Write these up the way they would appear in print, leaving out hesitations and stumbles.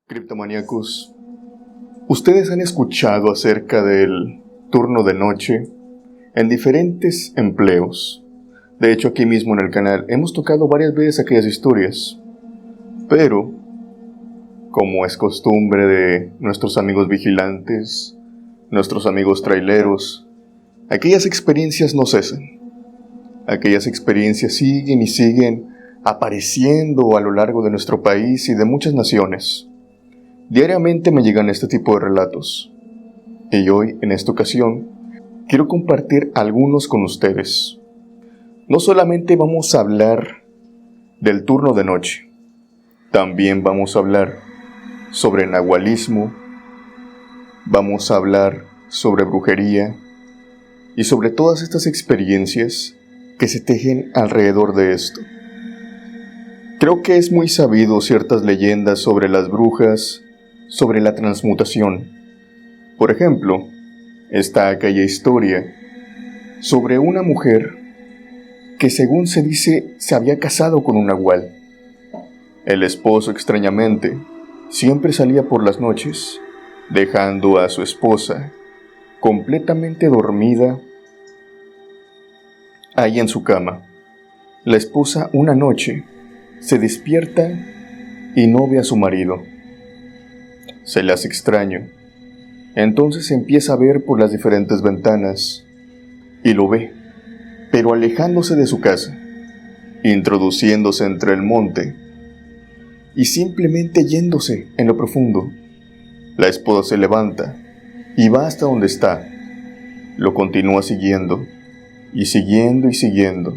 Criptomaníacos, ¿ustedes han escuchado acerca del turno de noche en diferentes empleos? De hecho, aquí mismo en el canal hemos tocado varias veces aquellas historias, pero, como es costumbre de nuestros amigos vigilantes, nuestros amigos traileros, aquellas experiencias no cesan. Aquellas experiencias siguen y siguen apareciendo a lo largo de nuestro país y de muchas naciones. Diariamente me llegan este tipo de relatos, y hoy, en esta ocasión, quiero compartir algunos con ustedes. No solamente vamos a hablar del turno de noche, también vamos a hablar sobre nahualismo, vamos a hablar sobre brujería y sobre todas estas experiencias que se tejen alrededor de esto. Creo que es muy sabido ciertas leyendas sobre las brujas, sobre la transmutación. Por ejemplo, está aquella historia sobre una mujer que, según se dice, se había casado con un nahual. El esposo, extrañamente, siempre salía por las noches, dejando a su esposa completamente dormida ahí en su cama. La esposa una noche se despierta y no ve a su marido. Se le hace extraño. Entonces empieza a ver por las diferentes ventanas y lo ve, pero alejándose de su casa, introduciéndose entre el monte y simplemente yéndose en lo profundo. La esposa se levanta y va hasta donde está. Lo continúa siguiendo y siguiendo y siguiendo.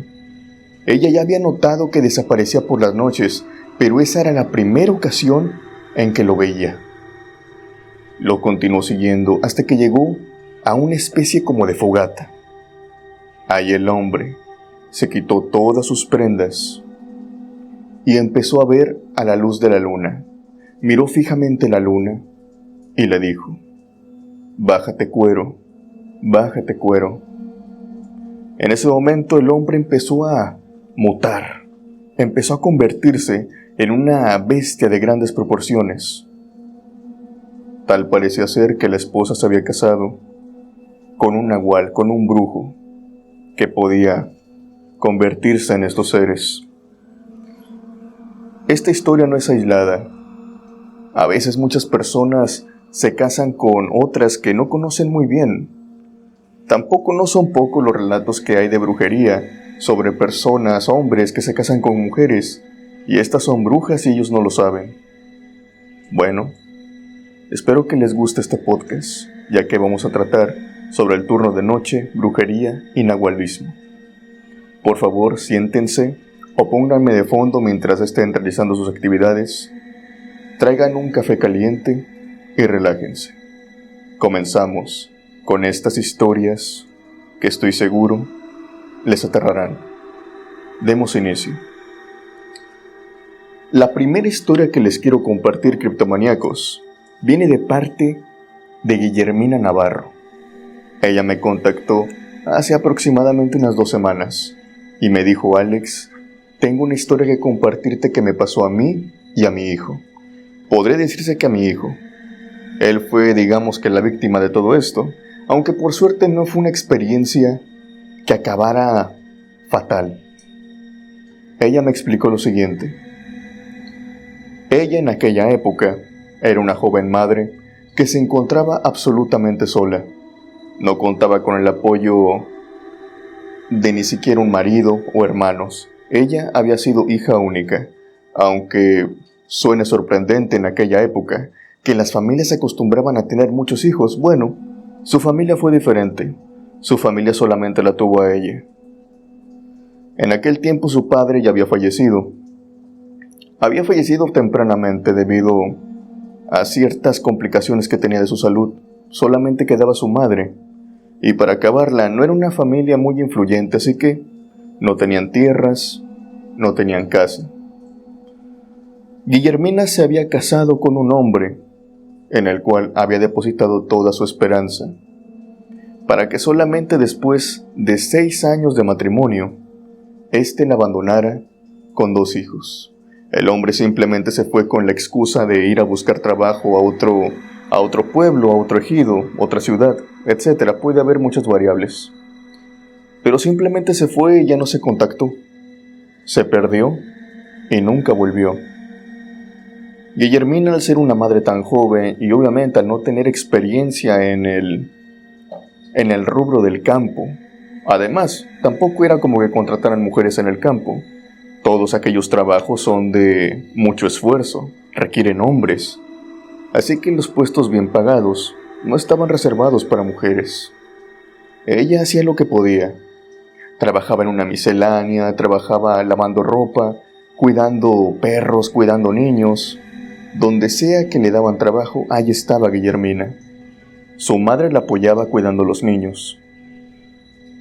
Ella ya había notado que desaparecía por las noches, pero esa era la primera ocasión en que lo veía. Lo continuó siguiendo hasta que llegó a una especie como de fogata. Ahí el hombre se quitó todas sus prendas y empezó a ver a la luz de la luna. Miró fijamente la luna y le dijo: "Bájate, cuero, bájate, cuero". En ese momento el hombre empezó a mutar, empezó a convertirse en una bestia de grandes proporciones. Tal parecía ser que la esposa se había casado con un nahual, con un brujo, que podía convertirse en estos seres. Esta historia no es aislada. A veces muchas personas se casan con otras que no conocen muy bien. Tampoco no son pocos los relatos que hay de brujería sobre personas, hombres que se casan con mujeres, y estas son brujas y ellos no lo saben. Bueno, espero que les guste este podcast, ya que vamos a tratar sobre el turno de noche, brujería y nahualismo. Por favor, siéntense o pónganme de fondo mientras estén realizando sus actividades. Traigan un café caliente y relájense. Comenzamos con estas historias que estoy seguro les aterrarán. Demos inicio. La primera historia que les quiero compartir, criptomaníacos, viene de parte de Guillermina Navarro. Ella me contactó hace aproximadamente unas 2 semanas y me dijo: "Alex, tengo una historia que compartirte que me pasó a mí y a mi hijo". Podría decirse que a mi hijo. Él fue, digamos que, la víctima de todo esto, aunque por suerte no fue una experiencia que acabara fatal. Ella me explicó lo siguiente. Ella en aquella época era una joven madre que se encontraba absolutamente sola. No contaba con el apoyo de ni siquiera un marido o hermanos. Ella había sido hija única, aunque suene sorprendente en aquella época que las familias se acostumbraban a tener muchos hijos. Bueno, su familia fue diferente. Su familia solamente la tuvo a ella. En aquel tiempo su padre ya había fallecido. Había fallecido tempranamente debido a ciertas complicaciones que tenía de su salud. Solamente quedaba su madre. Y para acabarla, no era una familia muy influyente, así que no tenían tierras, no tenían casa. Guillermina se había casado con un hombre en el cual había depositado toda su esperanza, para que solamente después de 6 años de matrimonio, éste la abandonara con 2 hijos. El hombre simplemente se fue con la excusa de ir a buscar trabajo a otro pueblo, a otro ejido, otra ciudad, etc. Puede haber muchas variables. Pero simplemente se fue y ya no se contactó. Se perdió y nunca volvió. Guillermina, al ser una madre tan joven y obviamente al no tener experiencia en el rubro del campo, además, tampoco era como que contrataran mujeres en el campo. Todos aquellos trabajos son de mucho esfuerzo, requieren hombres. Así que los puestos bien pagados no estaban reservados para mujeres. Ella hacía lo que podía. Trabajaba en una miscelánea, trabajaba lavando ropa, cuidando perros, cuidando niños. Donde sea que le daban trabajo, ahí estaba Guillermina. Su madre la apoyaba cuidando a los niños.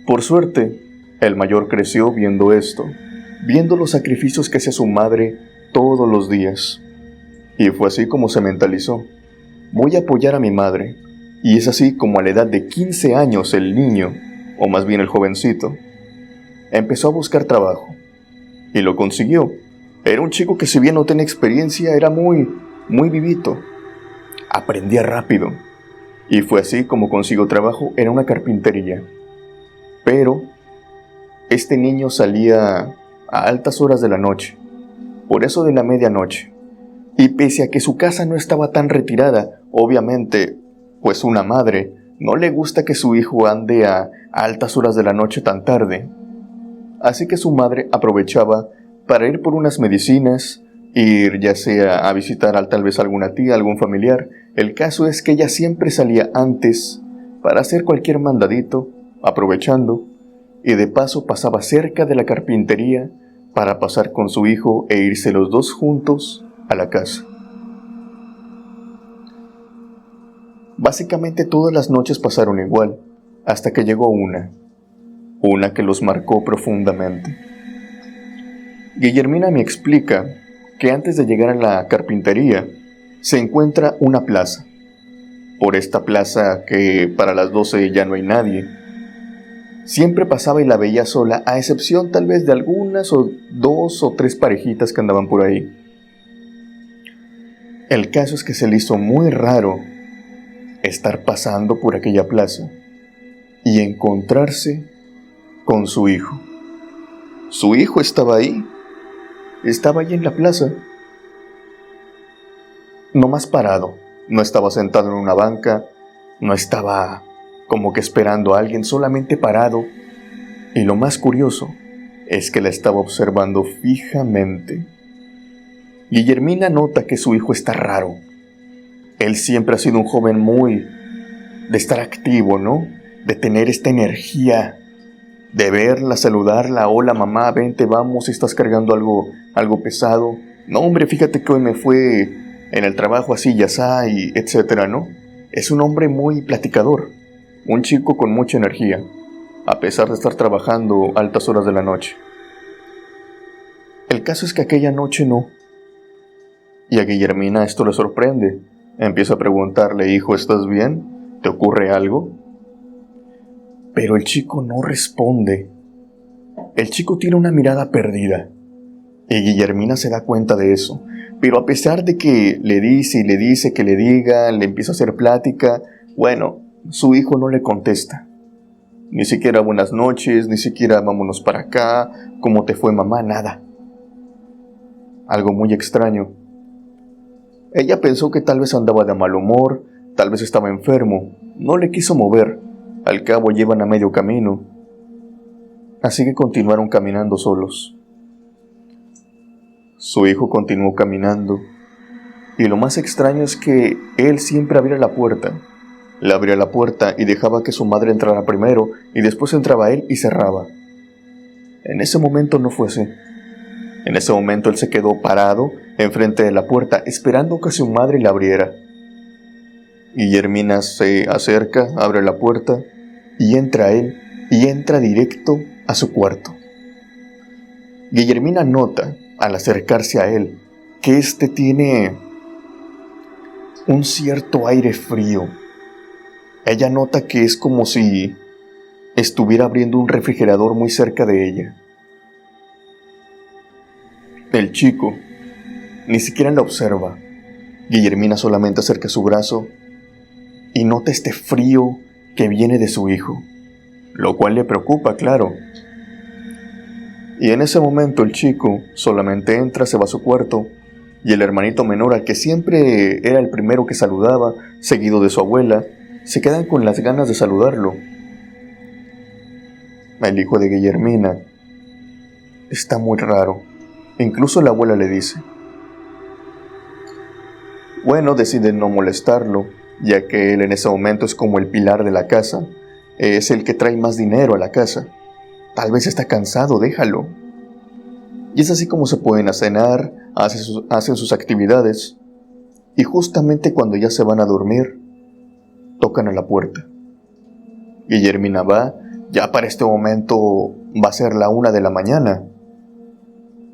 Por suerte, el mayor creció viendo esto, viendo los sacrificios que hacía su madre todos los días. Y fue así como se mentalizó. Voy a apoyar a mi madre. Y es así como a la edad de 15 años el niño, o más bien el jovencito, empezó a buscar trabajo. Y lo consiguió. Era un chico que, si bien no tenía experiencia, era muy vivito. Aprendía rápido. Y fue así como consiguió trabajo en una carpintería. Pero este niño salía a altas horas de la noche, por eso de la medianoche. Y pese a que su casa no estaba tan retirada, obviamente, pues una madre no le gusta que su hijo ande a altas horas de la noche tan tarde. Así que su madre aprovechaba para ir por unas medicinas, ir ya sea a visitar tal vez alguna tía, algún familiar. El caso es que ella siempre salía antes para hacer cualquier mandadito, aprovechando, y de paso pasaba cerca de la carpintería para pasar con su hijo e irse los dos juntos a la casa. Básicamente todas las noches pasaron igual, hasta que llegó una que los marcó profundamente. Guillermina me explica que antes de llegar a la carpintería se encuentra una plaza. Por esta plaza, que para las 12 ya no hay nadie, siempre pasaba y la veía sola, a excepción tal vez de algunas o 2 o 3 parejitas que andaban por ahí. El caso es que se le hizo muy raro estar pasando por aquella plaza y encontrarse con su hijo. Su hijo estaba ahí en la plaza, no más parado, no estaba sentado en una banca, no estaba como que esperando a alguien, solamente parado. Y lo más curioso es que la estaba observando fijamente. Guillermina nota que su hijo está raro. Él siempre ha sido un joven muy de estar activo, ¿no? De tener esta energía, de verla, saludarla. Hola mamá, vente, vamos, estás cargando algo pesado. No hombre, fíjate que hoy me fue en el trabajo así y asá, y etcétera, ¿no? Es un hombre muy platicador, un chico con mucha energía, a pesar de estar trabajando altas horas de la noche. El caso es que aquella noche no. Y a Guillermina esto le sorprende. Empieza a preguntarle: hijo, ¿estás bien? ¿Te ocurre algo? Pero el chico no responde. El chico tiene una mirada perdida. Y Guillermina se da cuenta de eso. Pero a pesar de que le dice y le dice que le diga, le empieza a hacer plática, bueno, su hijo no le contesta. Ni siquiera buenas noches, ni siquiera vámonos para acá, ¿cómo te fue mamá? Nada. Algo muy extraño. Ella pensó que tal vez andaba de mal humor, tal vez estaba enfermo, no le quiso mover, al cabo llevan a medio camino. Así que continuaron caminando solos. Su hijo continuó caminando, y lo más extraño es que él siempre abría la puerta. Le abría la puerta y dejaba que su madre entrara primero, y después entraba él y cerraba. En ese momento no fue así. En ese momento él se quedó parado enfrente de la puerta, esperando que su madre la abriera. Guillermina se acerca, abre la puerta, y entra él, y entra directo a su cuarto. Guillermina nota, al acercarse a él, que éste tiene un cierto aire frío. Ella nota que es como si estuviera abriendo un refrigerador muy cerca de ella. El chico Ni siquiera la observa. Guillermina solamente acerca su brazo y nota este frío que viene de su hijo, lo cual le preocupa, claro. Y en ese momento el chico solamente entra, se va a su cuarto, y el hermanito menor, al que siempre era el primero que saludaba, seguido de su abuela, se quedan con las ganas de saludarlo. El hijo de Guillermina está muy raro. Incluso la abuela le dice. Bueno, deciden no molestarlo, ya que él en ese momento es como el pilar de la casa, es el que trae más dinero a la casa. Tal vez está cansado, déjalo. Y es así como se pueden a cenar, hacen sus actividades, y justamente cuando ya se van a dormir, tocan a la puerta. Guillermina va, ya para este momento va a ser la 1 de la mañana,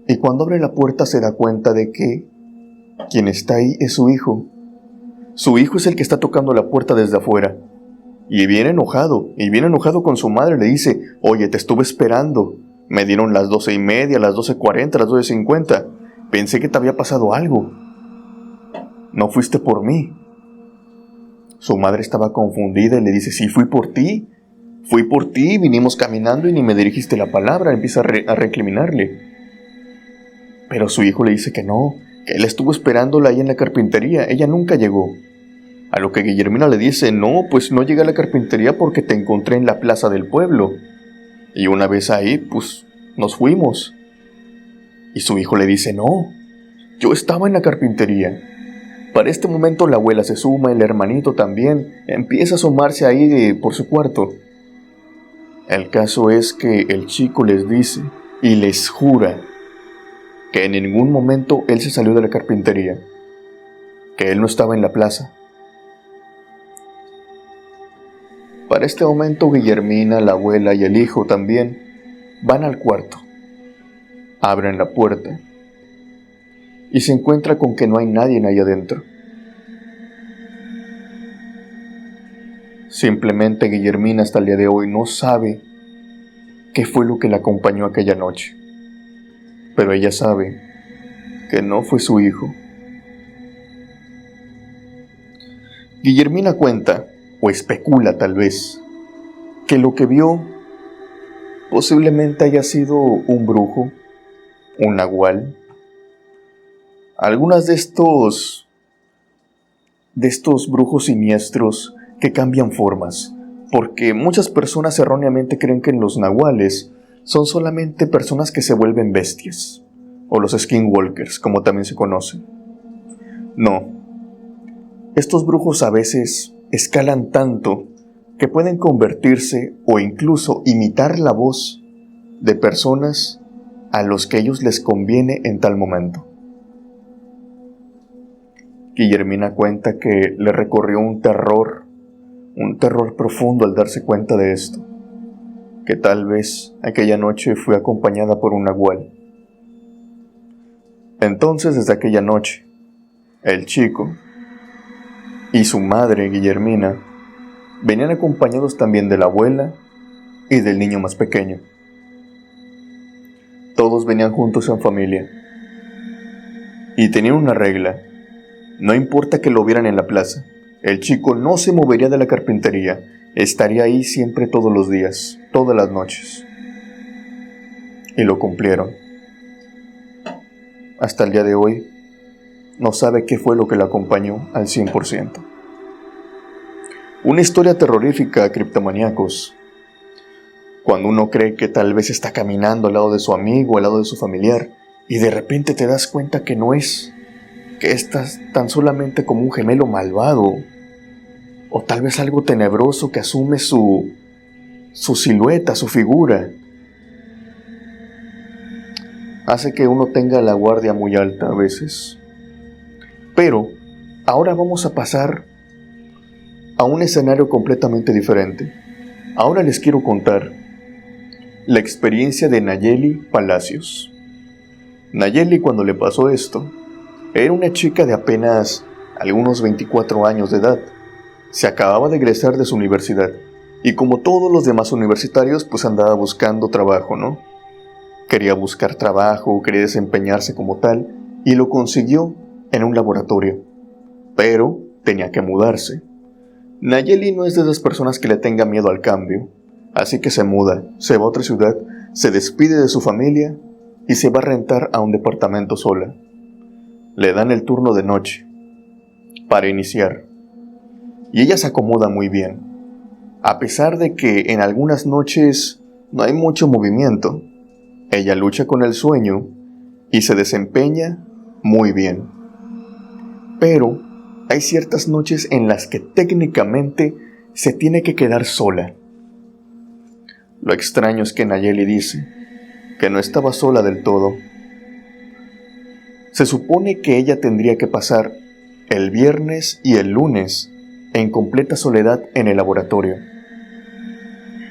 y cuando abre la puerta se da cuenta de que quien está ahí es su hijo. Su hijo es el que está tocando la puerta desde afuera, y viene enojado con su madre. Le dice: oye, te estuve esperando, me dieron las 12:30, las 12:40, las 12:50, pensé que te había pasado algo, no fuiste por mí. Su madre estaba confundida y le dice: sí, fui por ti, vinimos caminando y ni me dirigiste la palabra. Empieza a recriminarle. Pero su hijo le dice que no, que él estuvo esperándola ahí en la carpintería, ella nunca llegó. A lo que Guillermina le dice: no, pues no llegué a la carpintería porque te encontré en la plaza del pueblo. Y una vez ahí, pues nos fuimos. Y su hijo le dice: no, yo estaba en la carpintería. Para este momento la abuela se suma, el hermanito también, empieza a asomarse ahí por su cuarto. El caso es que el chico les dice y les jura que en ningún momento él se salió de la carpintería, que él no estaba en la plaza. Para este momento Guillermina, la abuela y el hijo también van al cuarto, abren la puerta y se encuentra con que no hay nadie ahí adentro. Simplemente Guillermina hasta el día de hoy no sabe qué fue lo que la acompañó aquella noche, pero ella sabe que no fue su hijo. Guillermina cuenta, o especula tal vez, que lo que vio posiblemente haya sido un brujo, un nahual, algunas de estos brujos siniestros que cambian formas, porque muchas personas erróneamente creen que los nahuales son solamente personas que se vuelven bestias, o los skinwalkers, como también se conocen. No, estos brujos a veces escalan tanto que pueden convertirse o incluso imitar la voz de personas a los que ellos les conviene en tal momento. Guillermina cuenta que le recorrió un terror profundo al darse cuenta de esto, que tal vez aquella noche fue acompañada por un nahual. Entonces, desde aquella noche, el chico y su madre, Guillermina, venían acompañados también de la abuela y del niño más pequeño. Todos venían juntos en familia. Y tenían una regla: no importa que lo vieran en la plaza, el chico no se movería de la carpintería, estaría ahí siempre todos los días, todas las noches. Y lo cumplieron. Hasta el día de hoy, no sabe qué fue lo que la acompañó al 100%. Una historia terrorífica, criptomaníacos. Cuando uno cree que tal vez está caminando al lado de su amigo, al lado de su familiar, y de repente te das cuenta que no es, que estás tan solamente como un gemelo malvado, o tal vez algo tenebroso que asume su silueta, su figura. Hace que uno tenga la guardia muy alta a veces. Pero ahora vamos a pasar a un escenario completamente diferente. Ahora les quiero contar la experiencia de Nayeli Palacios. Nayeli, cuando le pasó esto, era una chica de apenas algunos 24 años de edad. Se acababa de egresar de su universidad y, como todos los demás universitarios, pues andaba buscando trabajo, ¿no? Quería buscar trabajo, quería desempeñarse como tal, y lo consiguió en un laboratorio, pero tenía que mudarse. Nayeli no es de esas personas que le tenga miedo al cambio, así que se muda, se va a otra ciudad, se despide de su familia y se va a rentar a un departamento sola. Le dan el turno de noche para iniciar y ella se acomoda muy bien, a pesar de que en algunas noches no hay mucho movimiento. Ella lucha con el sueño y se desempeña muy bien. Pero hay ciertas noches en las que técnicamente se tiene que quedar sola. Lo extraño es que Nayeli dice que no estaba sola del todo. Se supone que ella tendría que pasar el viernes y el lunes en completa soledad en el laboratorio.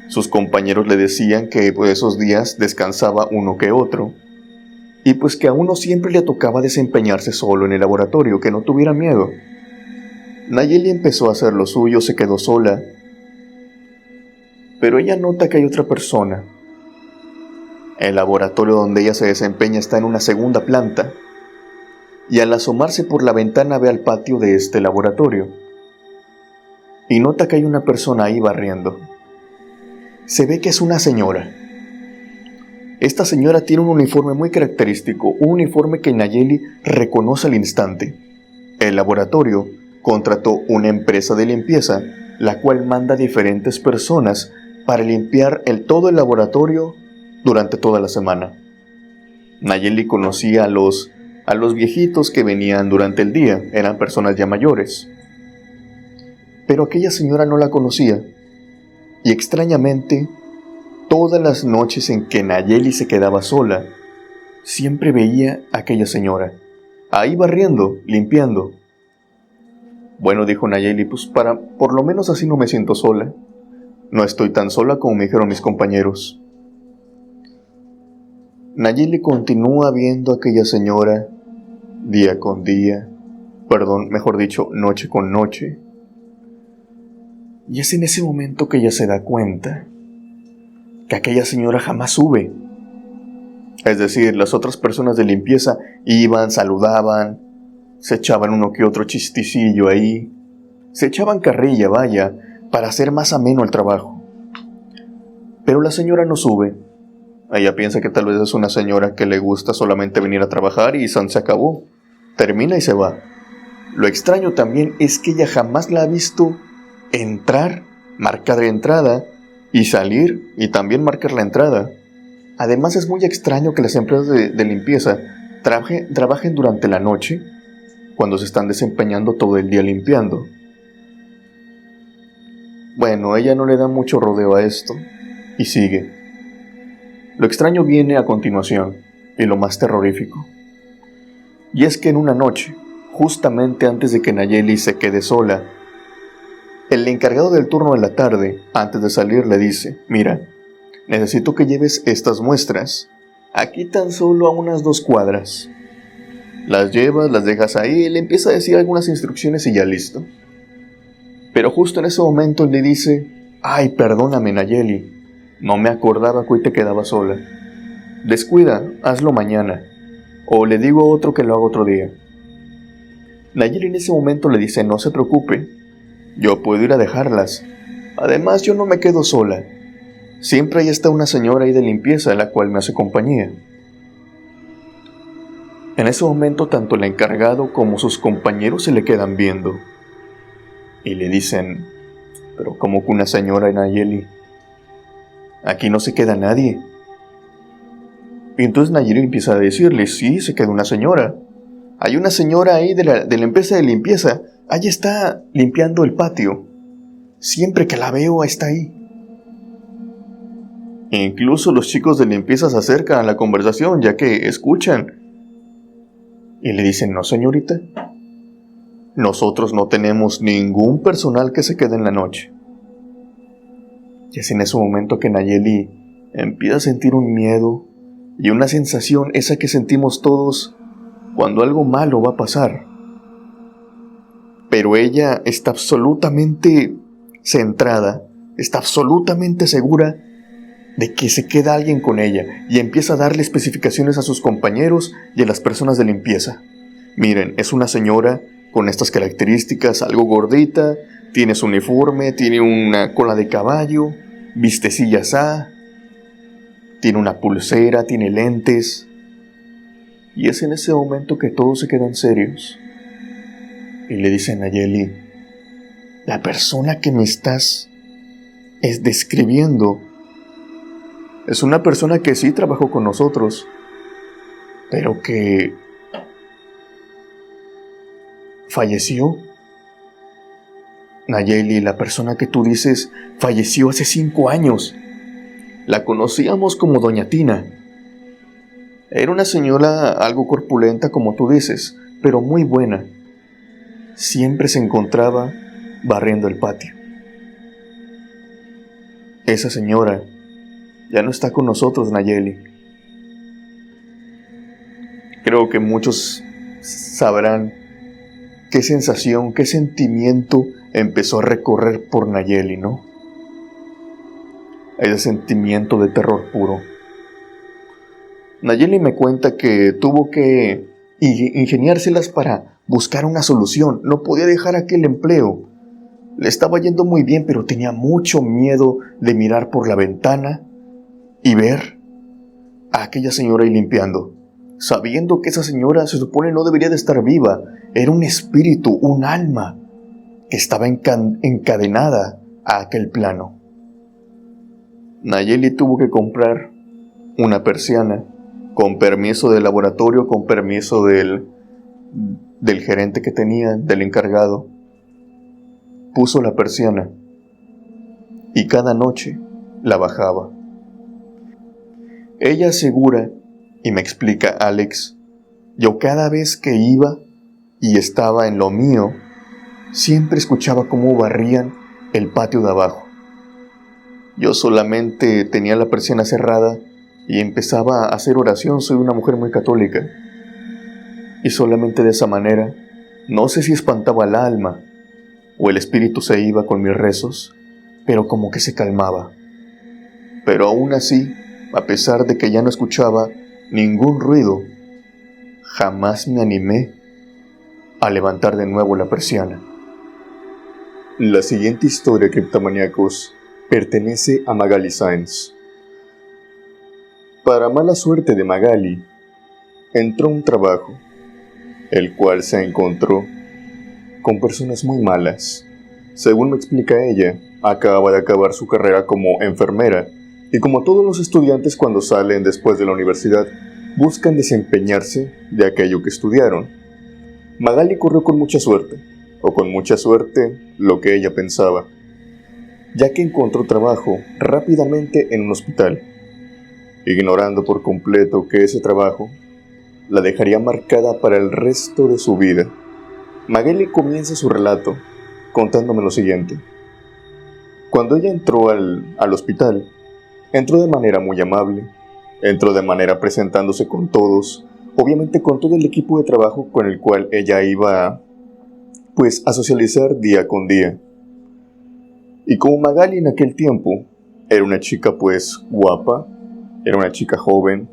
Sus compañeros le decían que esos días descansaba uno que otro, y pues que a uno siempre le tocaba desempeñarse solo en el laboratorio, que no tuviera miedo. Nayeli empezó a hacer lo suyo, se quedó sola, pero ella nota que hay otra persona. El laboratorio donde ella se desempeña está en una segunda planta, y al asomarse por la ventana ve al patio de este laboratorio, y nota que hay una persona ahí barriendo. Se ve que es una señora. Esta señora tiene un uniforme muy característico, un uniforme que Nayeli reconoce al instante. El laboratorio contrató una empresa de limpieza, la cual manda a diferentes personas para limpiar todo el laboratorio durante toda la semana. Nayeli conocía a los viejitos que venían durante el día, eran personas ya mayores. Pero aquella señora no la conocía, y extrañamente, todas las noches en que Nayeli se quedaba sola, siempre veía a aquella señora, ahí barriendo, limpiando. Bueno, dijo Nayeli, pues por lo menos así no me siento sola. No estoy tan sola como me dijeron mis compañeros. Nayeli continúa viendo a aquella señora día con día, mejor dicho, noche con noche. Y es en ese momento que ella se da cuenta que aquella señora jamás sube. Es decir, las otras personas de limpieza iban, saludaban, se echaban uno que otro chisticillo ahí, se echaban carrilla, vaya, para hacer más ameno el trabajo. Pero la señora no sube. Ella piensa que tal vez es una señora que le gusta solamente venir a trabajar y se acabó. Termina y se va. Lo extraño también es que ella jamás la ha visto entrar, marcar la entrada, y salir y también marcar la entrada. Además es muy extraño que las empresas de limpieza trabajen durante la noche, cuando se están desempeñando todo el día limpiando. Bueno, ella no le da mucho rodeo a esto, y sigue. Lo extraño viene a continuación, y lo más terrorífico. Y es que en una noche, justamente antes de que Nayeli se quede sola, el encargado del turno de la tarde, antes de salir, le dice: mira, necesito que lleves estas muestras, aquí tan solo a unas 2 cuadras. Las llevas, las dejas ahí, le empieza a decir algunas instrucciones y ya listo. Pero justo en ese momento le dice: ay, perdóname Nayeli, no me acordaba que hoy te quedaba sola. Descuida, hazlo mañana, o le digo a otro que lo haga otro día. Nayeli en ese momento le dice: no se preocupe, yo puedo ir a dejarlas. Además, yo no me quedo sola. Siempre ahí está una señora ahí de limpieza, la cual me hace compañía. En ese momento, tanto el encargado como sus compañeros se le quedan viendo. Y le dicen: pero ¿cómo que una señora, Nayeli? Aquí no se queda nadie. Y entonces Nayeli empieza a decirle: sí, se queda una señora. Hay una señora ahí de la empresa de limpieza. Allí está limpiando el patio. Siempre que la veo está ahí. E incluso los chicos de limpieza se acercan a la conversación, ya que escuchan. Y le dicen: no, señorita, nosotros no tenemos ningún personal que se quede en la noche. Y es en ese momento que Nayeli empieza a sentir un miedo y una sensación, esa que sentimos todos cuando algo malo va a pasar. Pero ella está absolutamente centrada, está absolutamente segura de que se queda alguien con ella y empieza a darle especificaciones a sus compañeros y a las personas de limpieza. Miren, es una señora con estas características, algo gordita, tiene su uniforme, tiene una cola de caballo, viste sillas A, tiene una pulsera, tiene lentes. Y es en ese momento que todos se quedan serios. Y le dicen a Nayeli, la persona que me estás describiendo es una persona que sí trabajó con nosotros, pero que falleció. Nayeli, la persona que tú dices falleció hace 5 años. La conocíamos como Doña Tina. Era una señora algo corpulenta, como tú dices, pero muy buena. Siempre se encontraba barriendo el patio. Esa señora ya no está con nosotros, Nayeli. Creo que muchos sabrán qué sensación, qué sentimiento empezó a recorrer por Nayeli, ¿no? Ese sentimiento de terror puro. Nayeli me cuenta que tuvo que ingeniárselas para buscar una solución. No podía dejar aquel empleo. Le estaba yendo muy bien, pero tenía mucho miedo de mirar por la ventana y ver a aquella señora ahí limpiando, sabiendo que esa señora se supone no debería de estar viva. Era un espíritu, un alma que estaba encadenada a aquel plano. Nayeli tuvo que comprar una persiana con permiso del laboratorio, con permiso del gerente que tenía, del encargado. Puso la persiana y cada noche la bajaba. Ella asegura, y me explica Alex, yo cada vez que iba y estaba en lo mío, siempre escuchaba cómo barrían el patio de abajo. Yo solamente tenía la persiana cerrada y empezaba a hacer oración. Soy una mujer muy católica. Y solamente de esa manera, no sé si espantaba al alma o el espíritu se iba con mis rezos, pero como que se calmaba. Pero aún así, a pesar de que ya no escuchaba ningún ruido, jamás me animé a levantar de nuevo la persiana. La siguiente historia, criptomaníacos, pertenece a Magali Sáenz. Para mala suerte de Magali, entró a un trabajo, el cual se encontró con personas muy malas. Según me explica ella, acaba de acabar su carrera como enfermera, y como todos los estudiantes cuando salen después de la universidad, buscan desempeñarse de aquello que estudiaron. Magali corrió con mucha suerte, o con mucha suerte lo que ella pensaba, ya que encontró trabajo rápidamente en un hospital, ignorando por completo que ese trabajo la dejaría marcada para el resto de su vida. Magali comienza su relato contándome lo siguiente. Cuando ella entró al hospital, entró de manera muy amable, entró de manera presentándose con todos, obviamente con todo el equipo de trabajo con el cual ella iba a socializar día con día. Y como Magali en aquel tiempo era una chica guapa, era una chica joven,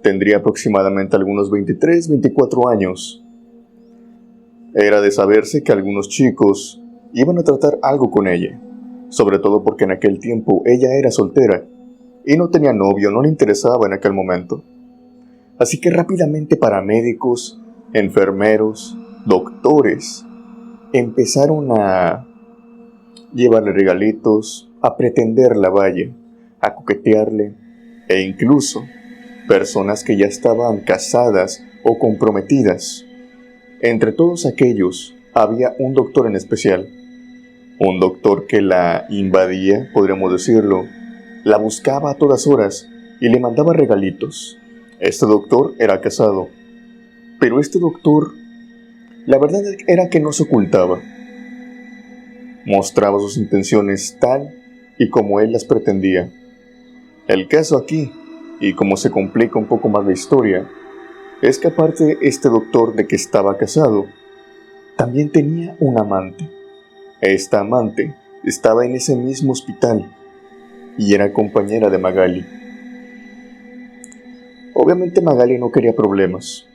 tendría aproximadamente algunos 23, 24 años. Era de saberse que algunos chicos iban a tratar algo con ella, sobre todo porque en aquel tiempo ella era soltera y no tenía novio, no le interesaba en aquel momento. Así que rápidamente paramédicos, enfermeros, doctores empezaron a llevarle regalitos, a pretenderla, a coquetearle, e incluso personas que ya estaban casadas o comprometidas. Entre todos aquellos había un doctor en especial, un doctor que la invadía, podríamos decirlo, la buscaba a todas horas y le mandaba regalitos. Este doctor era casado, pero este doctor, la verdad era que no se ocultaba. Mostraba sus intenciones tal y como él las pretendía. El caso aquí, y como se complica un poco más la historia, es que aparte este doctor de que estaba casado, también tenía un amante. Esta amante estaba en ese mismo hospital, y era compañera de Magali. Obviamente Magali no quería problemas,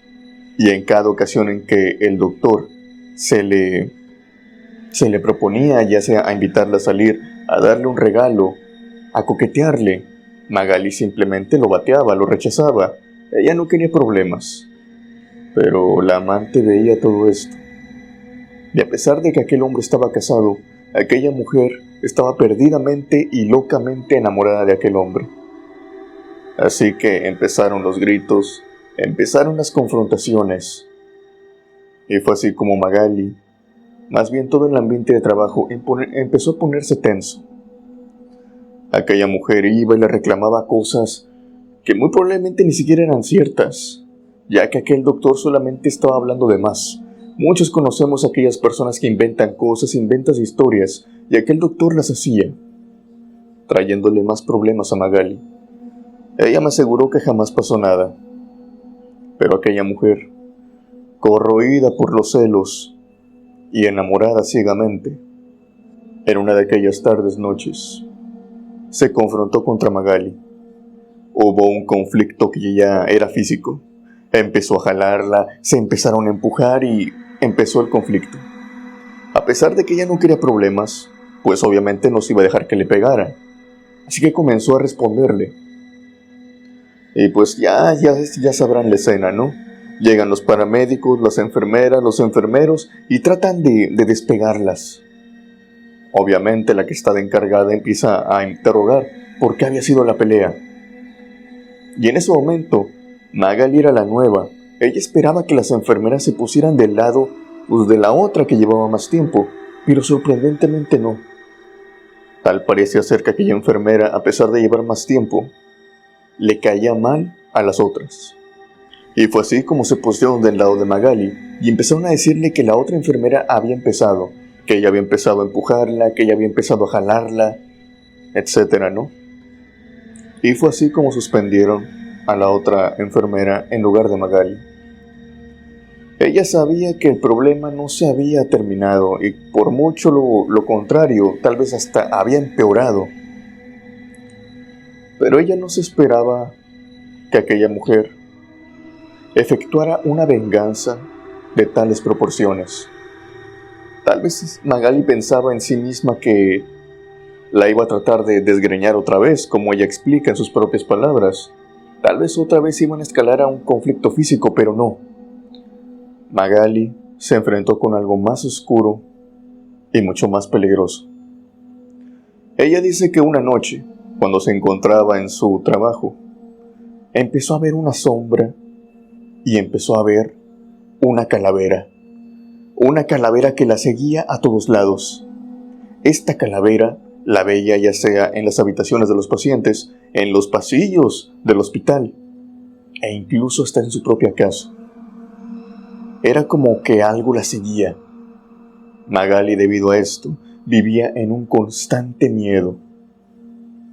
y en cada ocasión en que el doctor se le proponía, ya sea a invitarla a salir, a darle un regalo, a coquetearle, Magali simplemente lo bateaba, lo rechazaba. Ella no quería problemas. Pero la amante veía todo esto. Y a pesar de que aquel hombre estaba casado, aquella mujer estaba perdidamente y locamente enamorada de aquel hombre. Así que empezaron los gritos, empezaron las confrontaciones. Y fue así como Magali, más bien todo el ambiente de trabajo, empezó a ponerse tenso. Aquella mujer iba y le reclamaba cosas que muy probablemente ni siquiera eran ciertas, ya que aquel doctor solamente estaba hablando de más. Muchos conocemos a aquellas personas que inventan cosas, inventan historias, y aquel doctor las hacía, trayéndole más problemas a Magali. Ella me aseguró que jamás pasó nada, pero aquella mujer, corroída por los celos y enamorada ciegamente, en una de aquellas tardes noches, se confrontó contra Magali. Hubo un conflicto que ya era físico. Empezó a jalarla, se empezaron a empujar y empezó el conflicto. A pesar de que ella no quería problemas, pues obviamente no se iba a dejar que le pegara. Así que comenzó a responderle. Y pues ya sabrán la escena, ¿no? Llegan los paramédicos, las enfermeras, los enfermeros y tratan de despegarlas. Obviamente la que está de encargada empieza a interrogar por qué había sido la pelea. Y en ese momento, Magali era la nueva. Ella esperaba que las enfermeras se pusieran del lado de la otra que llevaba más tiempo, pero sorprendentemente no. Tal parecía ser que aquella enfermera, a pesar de llevar más tiempo, le caía mal a las otras. Y fue así como se pusieron del lado de Magali y empezaron a decirle que la otra enfermera había empezado, que ella había empezado a empujarla, que ella había empezado a jalarla, etcétera, ¿no? Y fue así como suspendieron a la otra enfermera en lugar de Magali. Ella sabía que el problema no se había terminado y por mucho lo contrario, tal vez hasta había empeorado. Pero ella no se esperaba que aquella mujer efectuara una venganza de tales proporciones. Tal vez Magali pensaba en sí misma que la iba a tratar de desgreñar otra vez, como ella explica en sus propias palabras. Tal vez otra vez iban a escalar a un conflicto físico, pero no. Magali se enfrentó con algo más oscuro y mucho más peligroso. Ella dice que una noche, cuando se encontraba en su trabajo, empezó a ver una sombra y empezó a ver una calavera que la seguía a todos lados. Esta calavera la veía ya sea en las habitaciones de los pacientes, en los pasillos del hospital, e incluso hasta en su propia casa. Era como que algo la seguía. Magali, debido a esto, vivía en un constante miedo.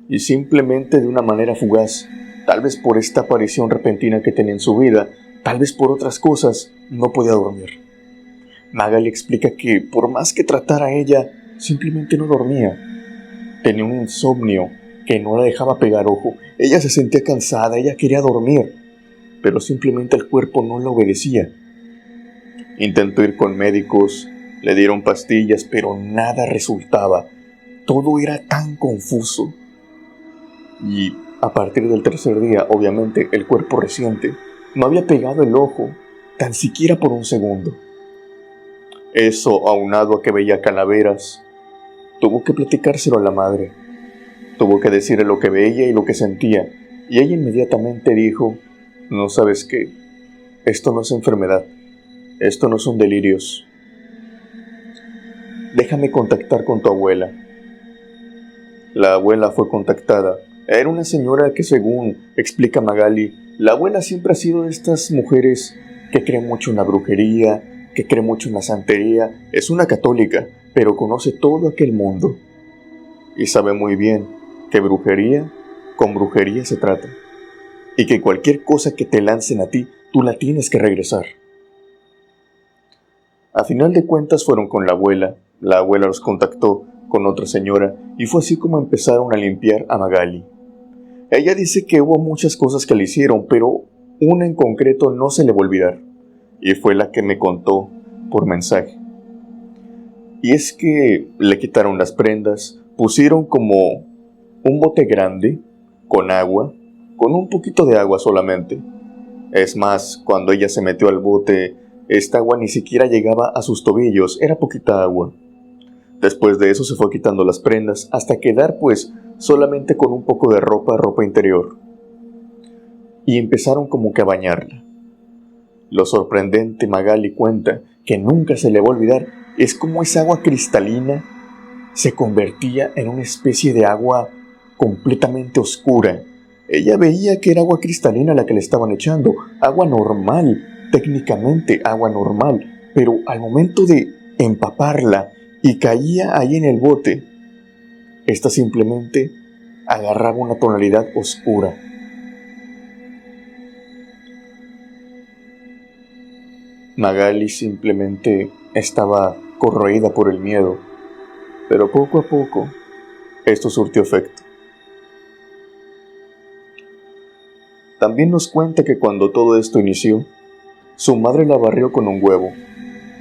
Y simplemente de una manera fugaz, tal vez por esta aparición repentina que tenía en su vida, tal vez por otras cosas, no podía dormir. Magali explica que por más que tratara a ella, simplemente no dormía. Tenía un insomnio que no la dejaba pegar ojo. Ella se sentía cansada, ella quería dormir, pero simplemente el cuerpo no la obedecía. Intentó ir con médicos, le dieron pastillas, pero nada resultaba. Todo era tan confuso. Y a partir del tercer día, obviamente, el cuerpo reciente no había pegado el ojo, tan siquiera por un segundo. Eso, aunado a que veía calaveras, tuvo que platicárselo a la madre. Tuvo que decirle lo que veía y lo que sentía. Y ella inmediatamente dijo, no sabes qué, esto no es enfermedad, esto no son delirios. Déjame contactar con tu abuela. La abuela fue contactada. Era una señora que, según explica Magali, la abuela siempre ha sido de estas mujeres que creen mucho en la brujería, que cree mucho en la santería. Es una católica, pero conoce todo aquel mundo. Y sabe muy bien que con brujería se trata. Y que cualquier cosa que te lancen a ti, tú la tienes que regresar. A final de cuentas fueron con la abuela los contactó con otra señora y fue así como empezaron a limpiar a Magali. Ella dice que hubo muchas cosas que le hicieron, pero una en concreto no se le va a olvidar, y fue la que me contó por mensaje. Y es que le quitaron las prendas, pusieron como un bote grande con agua, con un poquito de agua solamente. Es más, cuando ella se metió al bote, esta agua ni siquiera llegaba a sus tobillos, era poquita agua. Después de eso se fue quitando las prendas hasta quedar pues solamente con un poco de ropa interior. Y empezaron como que a bañarla. Lo sorprendente, Magali cuenta, que nunca se le va a olvidar, es como esa agua cristalina se convertía en una especie de agua completamente oscura. Ella veía que era agua cristalina la que le estaban echando, agua normal, técnicamente agua normal, pero al momento de empaparla y caía ahí en el bote, esta simplemente agarraba una tonalidad oscura. Magali simplemente estaba corroída por el miedo, pero poco a poco esto surtió efecto. También nos cuenta que cuando todo esto inició, su madre la barrió con un huevo.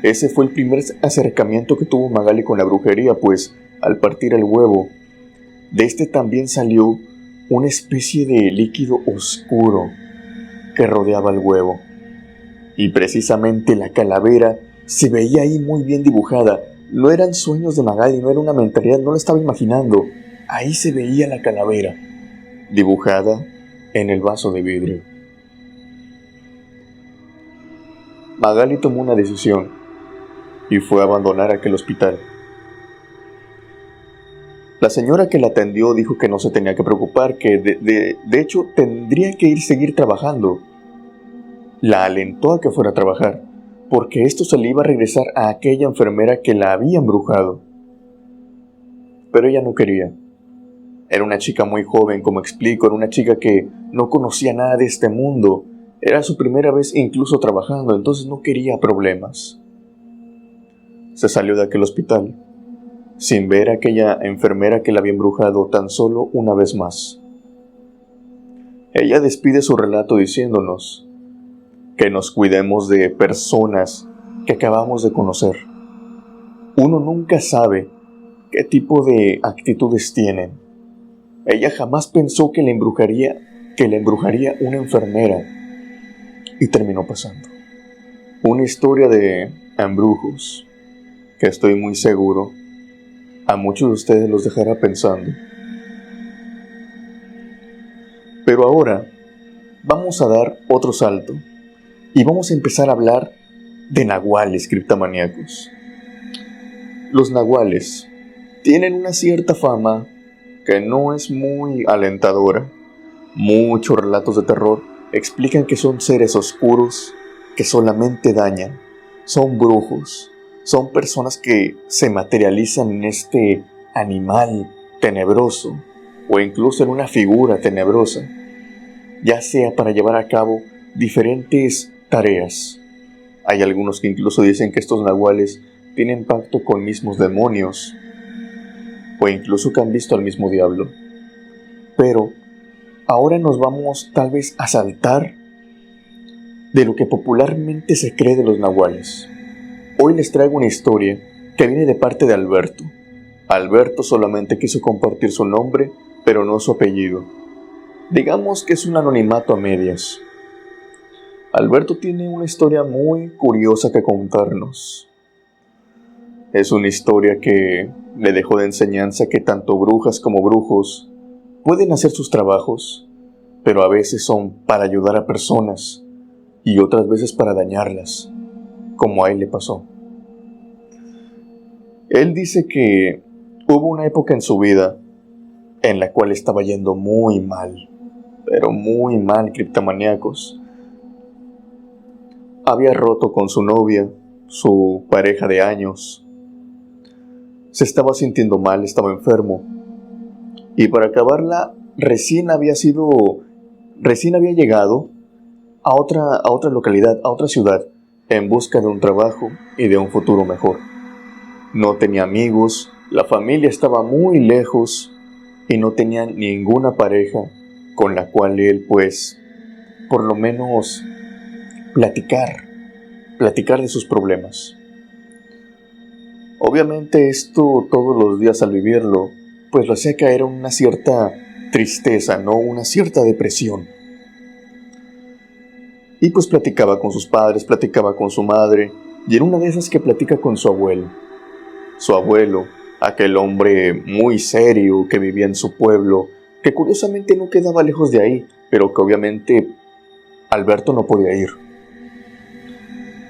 Ese fue el primer acercamiento que tuvo Magali con la brujería, pues al partir el huevo, de este también salió una especie de líquido oscuro que rodeaba el huevo. Y precisamente la calavera se veía ahí muy bien dibujada. No eran sueños de Magali, no era una mentalidad, no la estaba imaginando. Ahí se veía la calavera, dibujada en el vaso de vidrio. Magali tomó una decisión y fue a abandonar aquel hospital. La señora que la atendió dijo que no se tenía que preocupar, que de hecho tendría que seguir trabajando. La alentó a que fuera a trabajar, porque esto se le iba a regresar a aquella enfermera que la había embrujado. Pero ella no quería. Era una chica muy joven, como explico, era una chica que no conocía nada de este mundo. Era su primera vez incluso trabajando, entonces no quería problemas. Se salió de aquel hospital, sin ver a aquella enfermera que la había embrujado tan solo una vez más. Ella despide su relato diciéndonos que nos cuidemos de personas que acabamos de conocer. Uno nunca sabe qué tipo de actitudes tienen. Ella jamás pensó que le embrujaría una enfermera, y terminó pasando. Una historia de embrujos que estoy muy seguro a muchos de ustedes los dejará pensando. Pero ahora vamos a dar otro salto y vamos a empezar a hablar de nahuales criptomaníacos. Los nahuales tienen una cierta fama que no es muy alentadora. Muchos relatos de terror explican que son seres oscuros que solamente dañan, son brujos, son personas que se materializan en este animal tenebroso o incluso en una figura tenebrosa, ya sea para llevar a cabo diferentes tareas. Hay algunos que incluso dicen que estos nahuales tienen pacto con mismos demonios o incluso que han visto al mismo diablo. Pero ahora nos vamos tal vez a saltar de lo que popularmente se cree de los nahuales. Hoy les traigo una historia que viene de parte de Alberto. Alberto solamente quiso compartir su nombre, pero no su apellido. Digamos que es un anonimato a medias. Alberto tiene una historia muy curiosa que contarnos. Es una historia que le dejó de enseñanza que tanto brujas como brujos pueden hacer sus trabajos, pero a veces son para ayudar a personas y otras veces para dañarlas, como a él le pasó. Él dice que hubo una época en su vida en la cual estaba yendo muy mal, pero muy mal, criptomaníacos. Había roto con su novia, su pareja de años. Se estaba sintiendo mal, estaba enfermo. Y para acabarla, recién había llegado a otra localidad, a otra ciudad, en busca de un trabajo y de un futuro mejor. No tenía amigos, La familia estaba muy lejos y no tenían ninguna pareja con la cual él, pues, por lo menos platicar de sus problemas. Obviamente esto todos los días al vivirlo, pues lo hacía caer en una cierta tristeza, ¿no? Una cierta depresión. Y pues platicaba con sus padres, platicaba con su madre, y en una de esas que platica con su abuelo. Su abuelo, aquel hombre muy serio que vivía en su pueblo, que curiosamente no quedaba lejos de ahí, pero que obviamente Alberto no podía ir.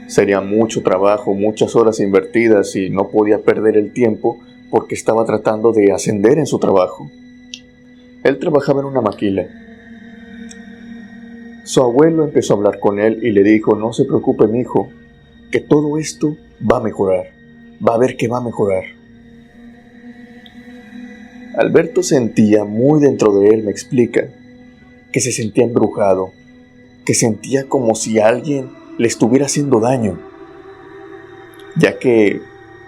Sería mucho trabajo, muchas horas invertidas y no podía perder el tiempo porque estaba tratando de ascender en su trabajo. Él trabajaba en una maquila. Su abuelo empezó a hablar con él y le dijo: no se preocupe, mijo, que todo esto va a mejorar, va a ver que va a mejorar. Alberto sentía muy dentro de él, me explica, que se sentía embrujado, que sentía como si alguien le estuviera haciendo daño, ya que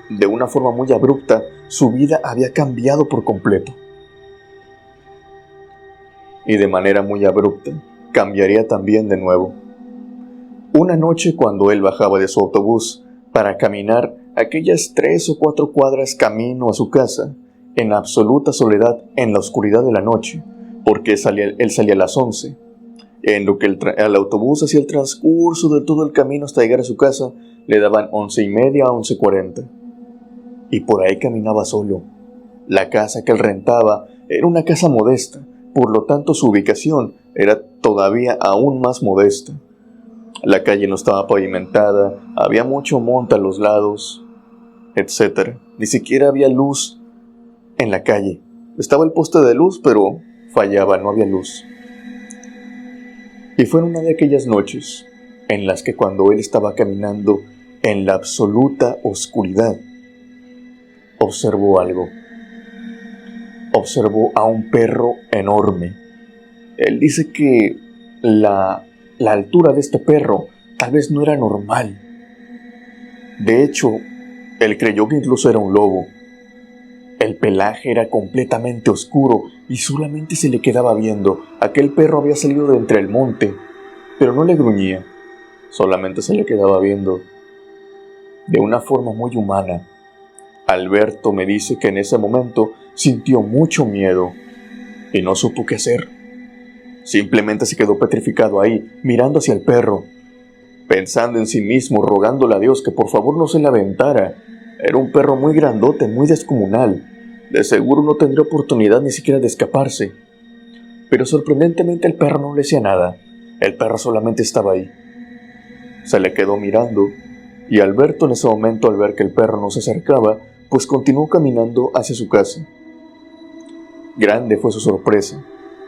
de una forma muy abrupta su vida había cambiado por completo. Y de manera muy abrupta cambiaría también de nuevo. Una noche, cuando él bajaba de su autobús para caminar aquellas 3 o 4 cuadras camino a su casa, en absoluta soledad, en la oscuridad de la noche, porque él salía a las 11, en lo que el autobús hacía el transcurso de todo el camino hasta llegar a su casa, le daban 11:30 a 11:40. Y por ahí caminaba solo. La casa que él rentaba era una casa modesta, por lo tanto su ubicación era todavía aún más modesta. La calle no estaba pavimentada, había mucho monte a los lados, etc. Ni siquiera había luz en la calle. Estaba el poste de luz, pero fallaba, no había luz. Y fue en una de aquellas noches en las que, cuando él estaba caminando en la absoluta oscuridad, observó algo. Observó a un perro enorme. Él dice que la altura de este perro tal vez no era normal. De hecho, él creyó que incluso era un lobo. El pelaje era completamente oscuro y solamente se le quedaba viendo. Aquel perro había salido de entre el monte, pero no le gruñía, solamente se le quedaba viendo de una forma muy humana. Alberto me dice que en ese momento sintió mucho miedo y no supo qué hacer. Simplemente se quedó petrificado ahí, mirando hacia el perro, pensando en sí mismo, rogándole a Dios que por favor no se le aventara. Era un perro muy grandote, muy descomunal. De seguro no tendría oportunidad ni siquiera de escaparse. Pero sorprendentemente el perro no le hacía nada. El perro solamente estaba ahí. Se le quedó mirando, y Alberto en ese momento, al ver que el perro no se acercaba, pues continuó caminando hacia su casa. Grande fue su sorpresa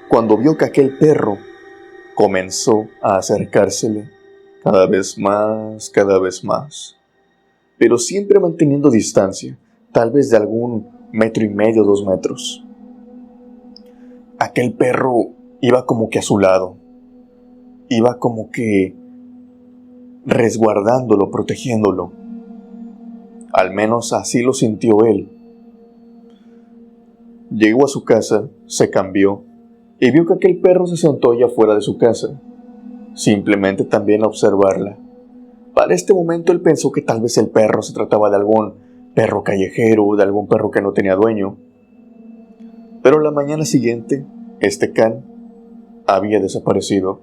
cuando vio que aquel perro comenzó a acercársele cada vez más, pero siempre manteniendo distancia, tal vez de algún 1,5 2 metros. Aquel perro iba como que a su lado, iba como que resguardándolo, protegiéndolo. Al menos así lo sintió él. Llegó a su casa, se cambió y vio que aquel perro se sentó allá afuera de su casa, simplemente también a observarla. Para este momento él pensó que tal vez el perro se trataba de algún perro callejero, de algún perro que no tenía dueño. Pero la mañana siguiente, este can había desaparecido.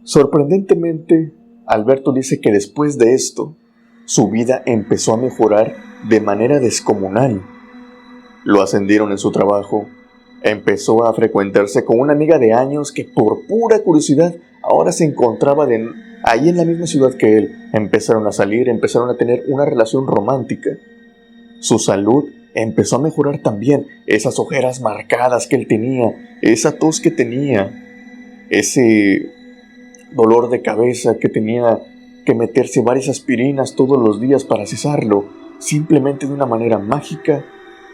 Sorprendentemente, Alberto dice que después de esto, su vida empezó a mejorar de manera descomunal. Lo ascendieron en su trabajo, empezó a frecuentarse con una amiga de años que por pura curiosidad ahora se encontraba ahí en la misma ciudad que él. Empezaron a salir, empezaron a tener una relación romántica. Su salud empezó a mejorar también. Esas ojeras marcadas que él tenía, esa tos que tenía, ese dolor de cabeza que tenía que meterse varias aspirinas todos los días para cesarlo, simplemente de una manera mágica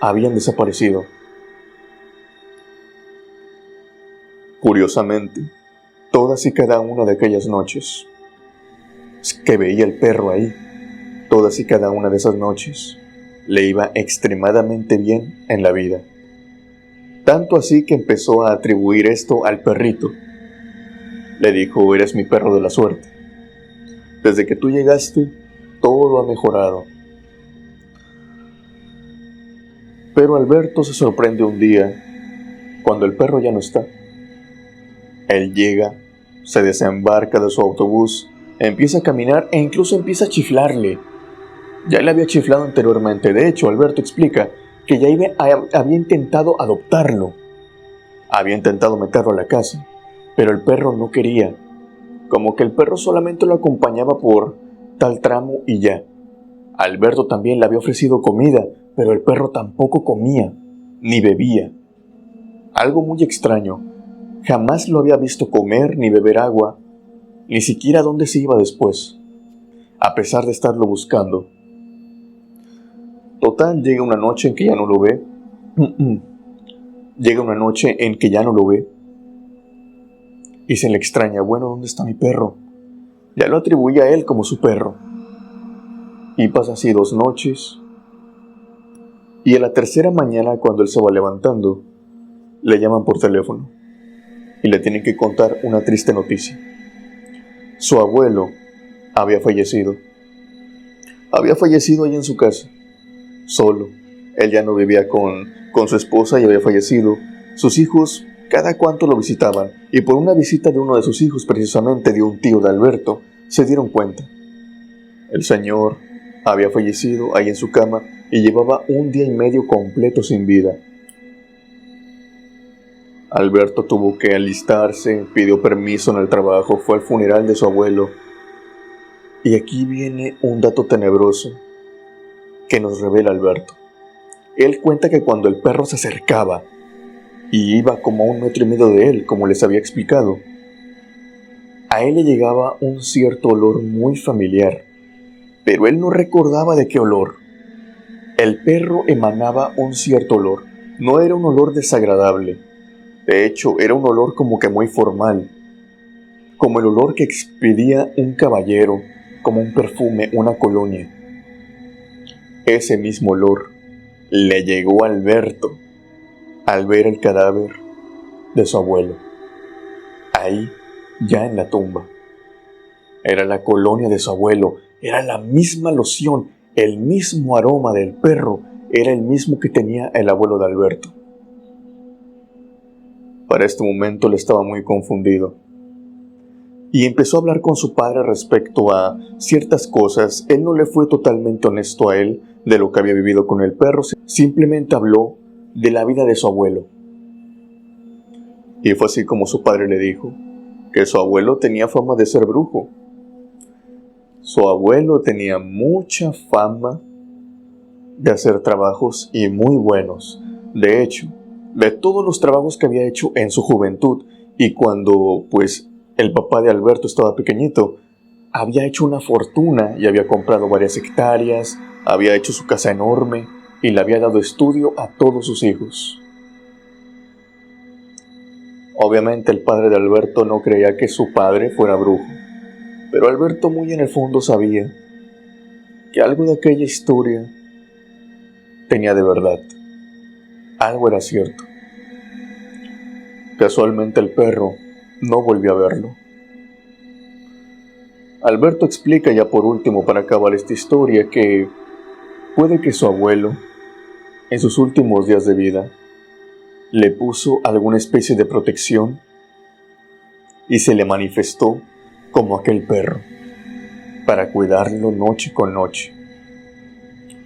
habían desaparecido. Curiosamente, todas y cada una de aquellas noches que veía el perro ahí, todas y cada una de esas noches, le iba extremadamente bien en la vida. Tanto así que empezó a atribuir esto al perrito. Le dijo: eres mi perro de la suerte. Desde que tú llegaste, todo ha mejorado. Pero Alberto se sorprende un día cuando el perro ya no está. Él llega, se desembarca de su autobús, empieza a caminar e incluso empieza a chiflarle. Ya le había chiflado anteriormente. De hecho, Alberto explica que ya había intentado adoptarlo. Había intentado meterlo a la casa, pero el perro no quería. Como que el perro solamente lo acompañaba por tal tramo y ya. Alberto también le había ofrecido comida, pero el perro tampoco comía, ni bebía. Algo muy extraño. Jamás lo había visto comer ni beber agua, ni siquiera dónde se iba después, a pesar de estarlo buscando. Total, llega una noche en que ya no lo ve. Llega una noche en que ya no lo ve. Y se le extraña: bueno, ¿dónde está mi perro? Ya lo atribuía a él como su perro. Y pasa así 2 noches. Y a la tercera mañana, cuando él se va levantando, le llaman por teléfono y le tienen que contar una triste noticia. Su abuelo había fallecido. Había fallecido ahí en su casa, solo. Él ya no vivía con su esposa y había fallecido. Sus hijos cada cuanto lo visitaban, y por una visita de uno de sus hijos, precisamente de un tío de Alberto, se dieron cuenta. El señor había fallecido ahí en su cama y llevaba 1 día y medio completo sin vida. Alberto tuvo que alistarse, pidió permiso en el trabajo, fue al funeral de su abuelo. Y aquí viene un dato tenebroso que nos revela Alberto. Él cuenta que cuando el perro se acercaba y iba como a 1,5 metros de él, como les había explicado, a él le llegaba un cierto olor muy familiar, pero él no recordaba de qué olor. El perro emanaba un cierto olor, no era un olor desagradable. De hecho, era un olor como que muy formal, como el olor que expedía un caballero, como un perfume, una colonia. Ese mismo olor le llegó a Alberto al ver el cadáver de su abuelo, ahí, ya en la tumba. Era la colonia de su abuelo, era la misma loción, el mismo aroma del perro, era el mismo que tenía el abuelo de Alberto. Para este momento él estaba muy confundido y empezó a hablar con su padre respecto a ciertas cosas. Él no le fue totalmente honesto a él de lo que había vivido con el perro, simplemente habló de la vida de su abuelo. Y fue así como su padre le dijo que su abuelo tenía fama de ser brujo. Su abuelo tenía mucha fama de hacer trabajos y muy buenos. De hecho, de todos los trabajos que había hecho en su juventud y cuando pues el papá de Alberto estaba pequeñito, había hecho una fortuna y había comprado varias hectáreas, había hecho su casa enorme y le había dado estudio a todos sus hijos. Obviamente el padre de Alberto no creía que su padre fuera brujo, pero Alberto muy en el fondo sabía que algo de aquella historia tenía de verdad. Algo era cierto. Casualmente el perro no volvió a verlo. Alberto explica ya por último, para acabar esta historia, que puede que su abuelo, en sus últimos días de vida, le puso alguna especie de protección y se le manifestó como aquel perro, para cuidarlo noche con noche.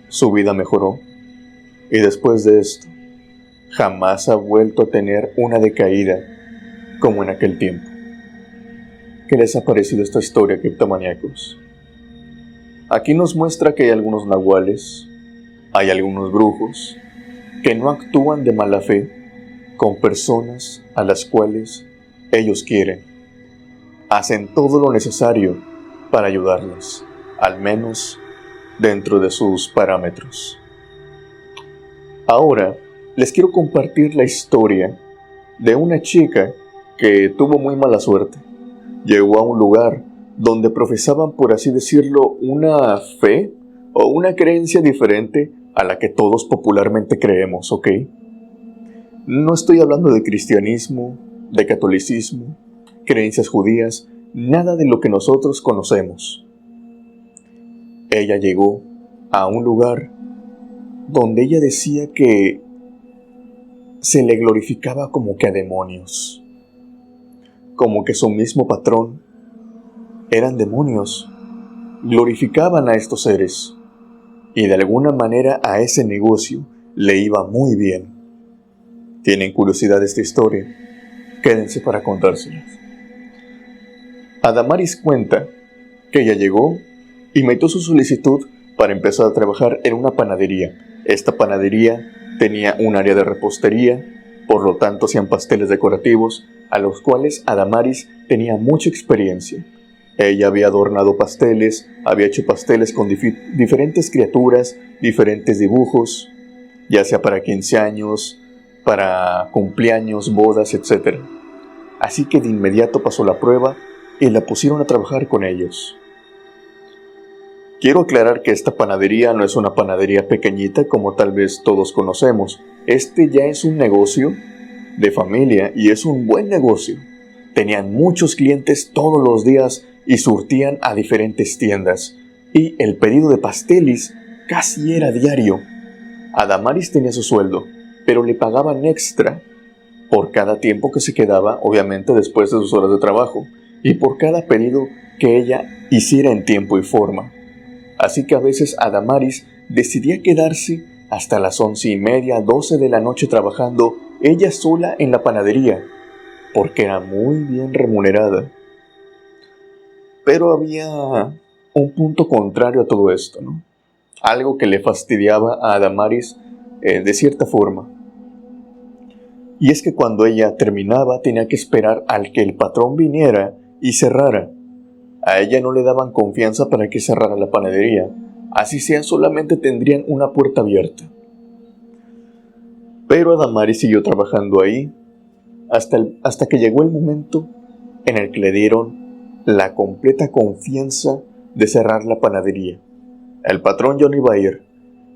Su vida mejoró y después de esto, jamás ha vuelto a tener una decaída como en aquel tiempo. ¿Qué les ha parecido esta historia, criptomaníacos? Aquí nos muestra que hay algunos nahuales, hay algunos brujos, que no actúan de mala fe con personas a las cuales ellos quieren. Hacen todo lo necesario para ayudarlas, al menos dentro de sus parámetros. Ahora, les quiero compartir la historia de una chica que tuvo muy mala suerte. Llegó a un lugar donde profesaban, por así decirlo, una fe o una creencia diferente a la que todos popularmente creemos, ¿ok? No estoy hablando de cristianismo, de catolicismo, creencias judías, nada de lo que nosotros conocemos. Ella llegó a un lugar donde ella decía que se le glorificaba como que a demonios, como que su mismo patrón eran demonios, glorificaban a estos seres y de alguna manera a ese negocio le iba muy bien. ¿Tienen curiosidad de esta historia? Quédense para contárselas. Adamaris cuenta que ella llegó y metió su solicitud para empezar a trabajar en una panadería. Esta panadería tenía un área de repostería, por lo tanto hacían pasteles decorativos, a los cuales Adamaris tenía mucha experiencia. Ella había adornado pasteles, había hecho pasteles con diferentes criaturas, diferentes dibujos, ya sea para 15 años, para cumpleaños, bodas, etc. Así que de inmediato pasó la prueba y la pusieron a trabajar con ellos. Quiero aclarar que esta panadería no es una panadería pequeñita como tal vez todos conocemos. Este ya es un negocio de familia y es un buen negocio. Tenían muchos clientes todos los días y surtían a diferentes tiendas. Y el pedido de pasteles casi era diario. Adamaris tenía su sueldo, pero le pagaban extra por cada tiempo que se quedaba, obviamente después de sus horas de trabajo, y por cada pedido que ella hiciera en tiempo y forma. Así que a veces Adamaris decidía quedarse hasta las 11:30, 12 de la noche trabajando ella sola en la panadería, porque era muy bien remunerada. Pero había un punto contrario a todo esto, ¿no? Algo que le fastidiaba a Adamaris de cierta forma. Y es que cuando ella terminaba tenía que esperar al que el patrón viniera y cerrara. A ella no le daban confianza para que cerrara la panadería, así sea solamente tendrían una puerta abierta. Pero Adamaris siguió trabajando ahí hasta que llegó el momento en el que le dieron la completa confianza de cerrar la panadería. El patrón ya no iba a ir,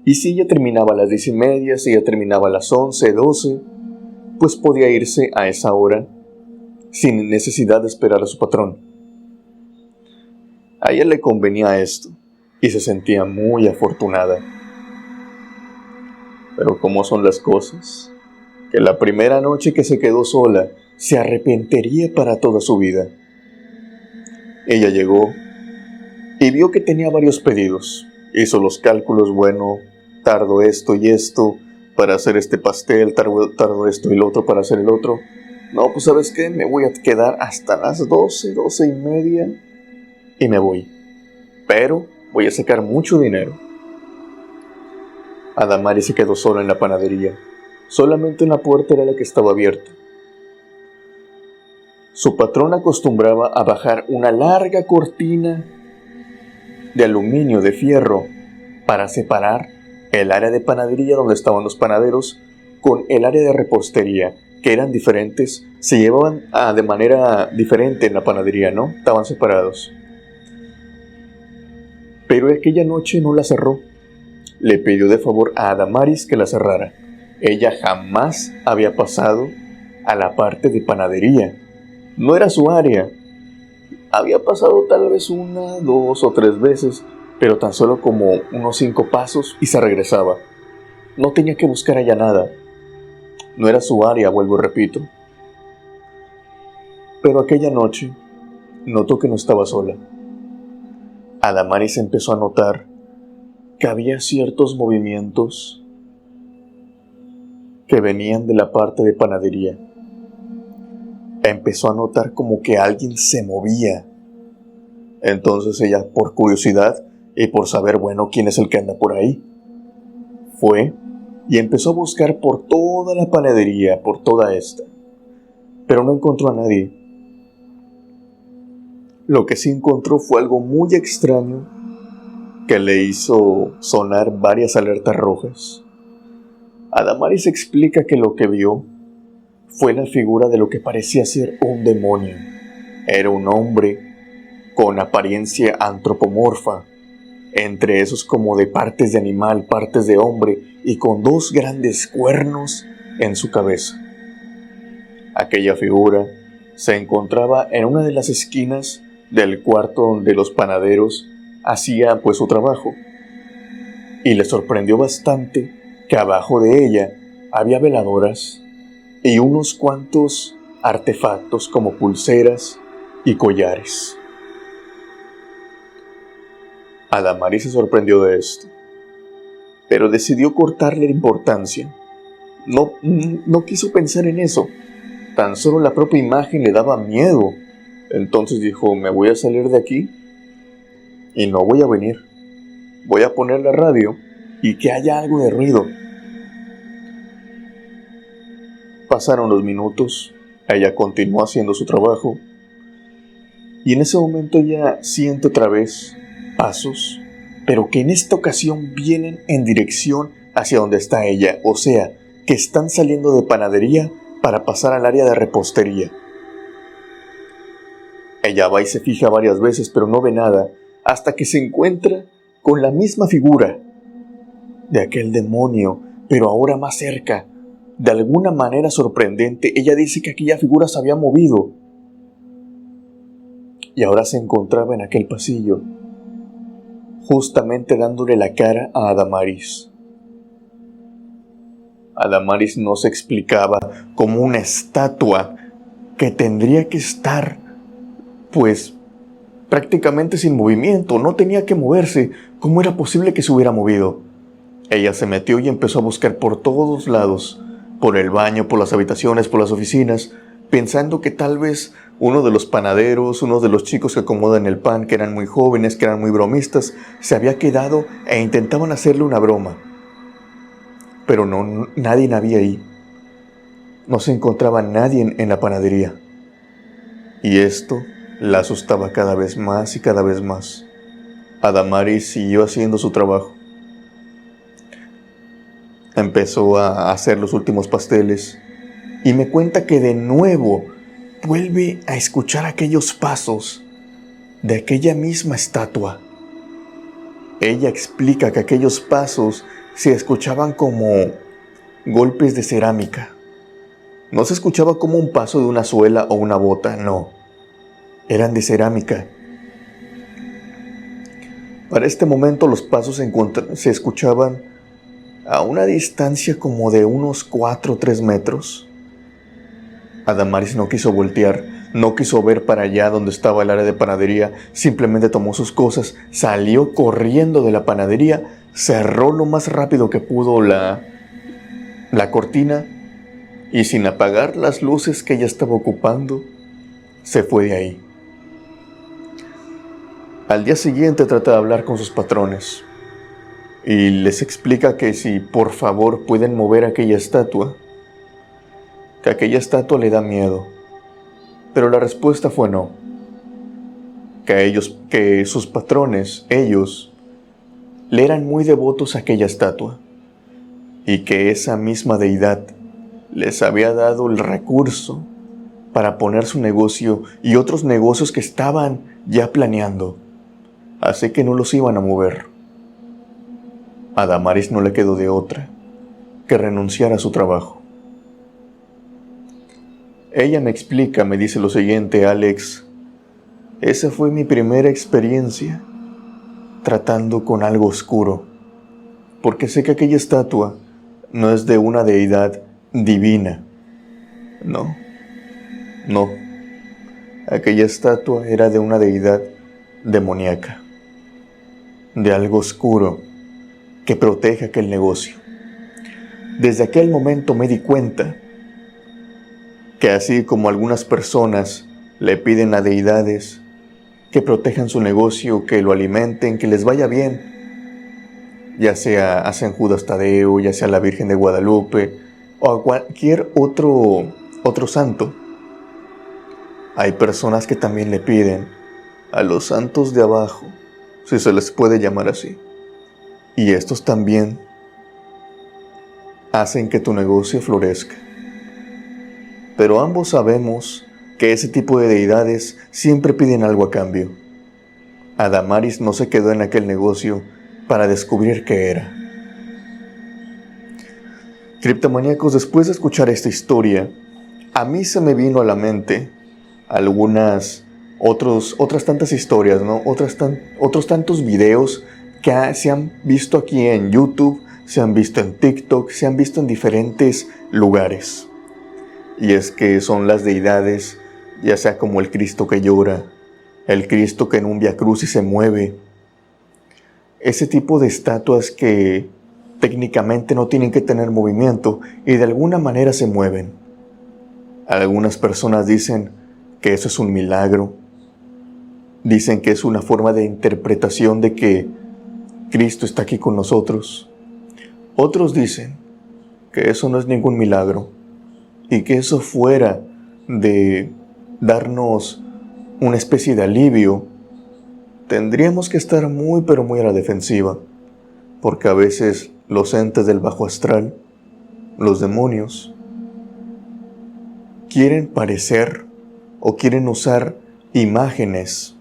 y si ella terminaba a las 10:30, si ella terminaba a las 11, 12, pues podía irse a esa hora sin necesidad de esperar a su patrón. A ella le convenía esto y se sentía muy afortunada. Pero ¿cómo son las cosas? Que la primera noche que se quedó sola se arrepentiría para toda su vida. Ella llegó y vio que tenía varios pedidos. Hizo los cálculos, bueno, tardo esto y esto para hacer este pastel, tardo esto y lo otro para hacer el otro. No, pues ¿sabes qué? Me voy a quedar hasta las 12, 12:30 y me voy. Pero voy a sacar mucho dinero. Adamaris se quedó sola en la panadería. Solamente una puerta era la que estaba abierta. Su patrón acostumbraba a bajar una larga cortina de aluminio, de fierro, para separar el área de panadería donde estaban los panaderos con el área de repostería, que eran diferentes, se llevaban de manera diferente en la panadería, ¿no? Estaban separados. Pero aquella noche no la cerró. Le pidió de favor a Adamaris que la cerrara. Ella jamás había pasado a la parte de panadería. No era su área. Había pasado tal vez 1, 2 o 3 veces, pero tan solo como unos 5 pasos y se regresaba. No tenía que buscar allá nada. No era su área, vuelvo y repito. Pero aquella noche notó que no estaba sola. Adamaris empezó a notar que había ciertos movimientos que venían de la parte de panadería. Empezó a notar como que alguien se movía. Entonces ella, por curiosidad y por saber, bueno, quién es el que anda por ahí, fue y empezó a buscar por toda la panadería, por toda esta. Pero no encontró a nadie. Lo que sí encontró fue algo muy extraño que le hizo sonar varias alertas rojas. Adamaris explica que lo que vio fue la figura de lo que parecía ser un demonio. Era un hombre con apariencia antropomorfa, entre esos como de partes de animal, partes de hombre, y con 2 grandes cuernos en su cabeza. Aquella figura se encontraba en una de las esquinas del cuarto donde los panaderos hacían pues su trabajo, y le sorprendió bastante que abajo de ella había veladoras y unos cuantos artefactos como pulseras y collares. Adamaris se sorprendió de esto, pero decidió cortarle la importancia. No quiso pensar en eso. Tan solo la propia imagen le daba miedo. Entonces dijo, me voy a salir de aquí y no voy a venir. Voy a poner la radio y que haya algo de ruido. Pasaron los minutos, ella continuó haciendo su trabajo, y en ese momento ella siente otra vez pasos, pero que en esta ocasión vienen en dirección hacia donde está ella, o sea, que están saliendo de panadería para pasar al área de repostería. Ella va y se fija varias veces, pero no ve nada, hasta que se encuentra con la misma figura de aquel demonio, pero ahora más cerca. De alguna manera sorprendente, ella dice que aquella figura se había movido y ahora se encontraba en aquel pasillo, justamente dándole la cara a Adamaris. Adamaris no se explicaba cómo una estatua que tendría que estar, pues, prácticamente sin movimiento, no tenía que moverse, ¿cómo era posible que se hubiera movido? Ella se metió y empezó a buscar por todos lados, por el baño, por las habitaciones, por las oficinas, pensando que tal vez uno de los panaderos, uno de los chicos que acomodan el pan, que eran muy jóvenes, que eran muy bromistas, se había quedado e intentaban hacerle una broma. Pero no, nadie había ahí. No se encontraba nadie en la panadería. Y esto la asustaba cada vez más y cada vez más. Adamaris siguió haciendo su trabajo. Empezó a hacer los últimos pasteles y me cuenta que de nuevo vuelve a escuchar aquellos pasos de aquella misma estatua. Ella explica que aquellos pasos se escuchaban como golpes de cerámica. No se escuchaba como un paso de una suela o una bota, no. Eran de cerámica. Para este momento los pasos se escuchaban a una distancia como de unos 4 o 3 metros. Adamaris no quiso voltear, no quiso ver para allá donde estaba el área de panadería, simplemente tomó sus cosas, salió corriendo de la panadería, cerró lo más rápido que pudo la cortina y sin apagar las luces que ella estaba ocupando, se fue de ahí. Al día siguiente trata de hablar con sus patrones y les explica que si por favor pueden mover aquella estatua, que aquella estatua le da miedo. Pero la respuesta fue no. Que sus patrones, ellos, le eran muy devotos a aquella estatua y que esa misma deidad les había dado el recurso para poner su negocio y otros negocios que estaban ya planeando, así que no los iban a mover. A Adamaris no le quedó de otra que renunciar a su trabajo. Ella me explica, me dice lo siguiente: Alex, esa fue mi primera experiencia tratando con algo oscuro, porque sé que aquella estatua no es de una deidad divina. No. Aquella estatua era de una deidad demoníaca, de algo oscuro que protege aquel negocio. Desde aquel momento me di cuenta que así como algunas personas le piden a deidades que protejan su negocio, que lo alimenten, que les vaya bien, ya sea a San Judas Tadeo, ya sea a la Virgen de Guadalupe o a cualquier otro santo, hay personas que también le piden a los santos de abajo, si se les puede llamar así, y estos también hacen que tu negocio florezca. Pero ambos sabemos que ese tipo de deidades siempre piden algo a cambio. Adamaris no se quedó en aquel negocio para descubrir qué era. Criptomaníacos, después de escuchar esta historia, a mí se me vino a la mente otras tantas historias, ¿no? Otros tantos videos que se han visto aquí en YouTube, se han visto en TikTok, se han visto en diferentes lugares. Y es que son las deidades, ya sea como el Cristo que llora, el Cristo que en un Vía Crucis se mueve. Ese tipo de estatuas que técnicamente no tienen que tener movimiento y de alguna manera se mueven. Algunas personas dicen que eso es un milagro. Dicen que es una forma de interpretación de que Cristo está aquí con nosotros. Otros dicen que eso no es ningún milagro y que eso fuera de darnos una especie de alivio, tendríamos que estar muy pero muy a la defensiva, porque a veces los entes del bajo astral, los demonios, quieren parecer o quieren usar imágenes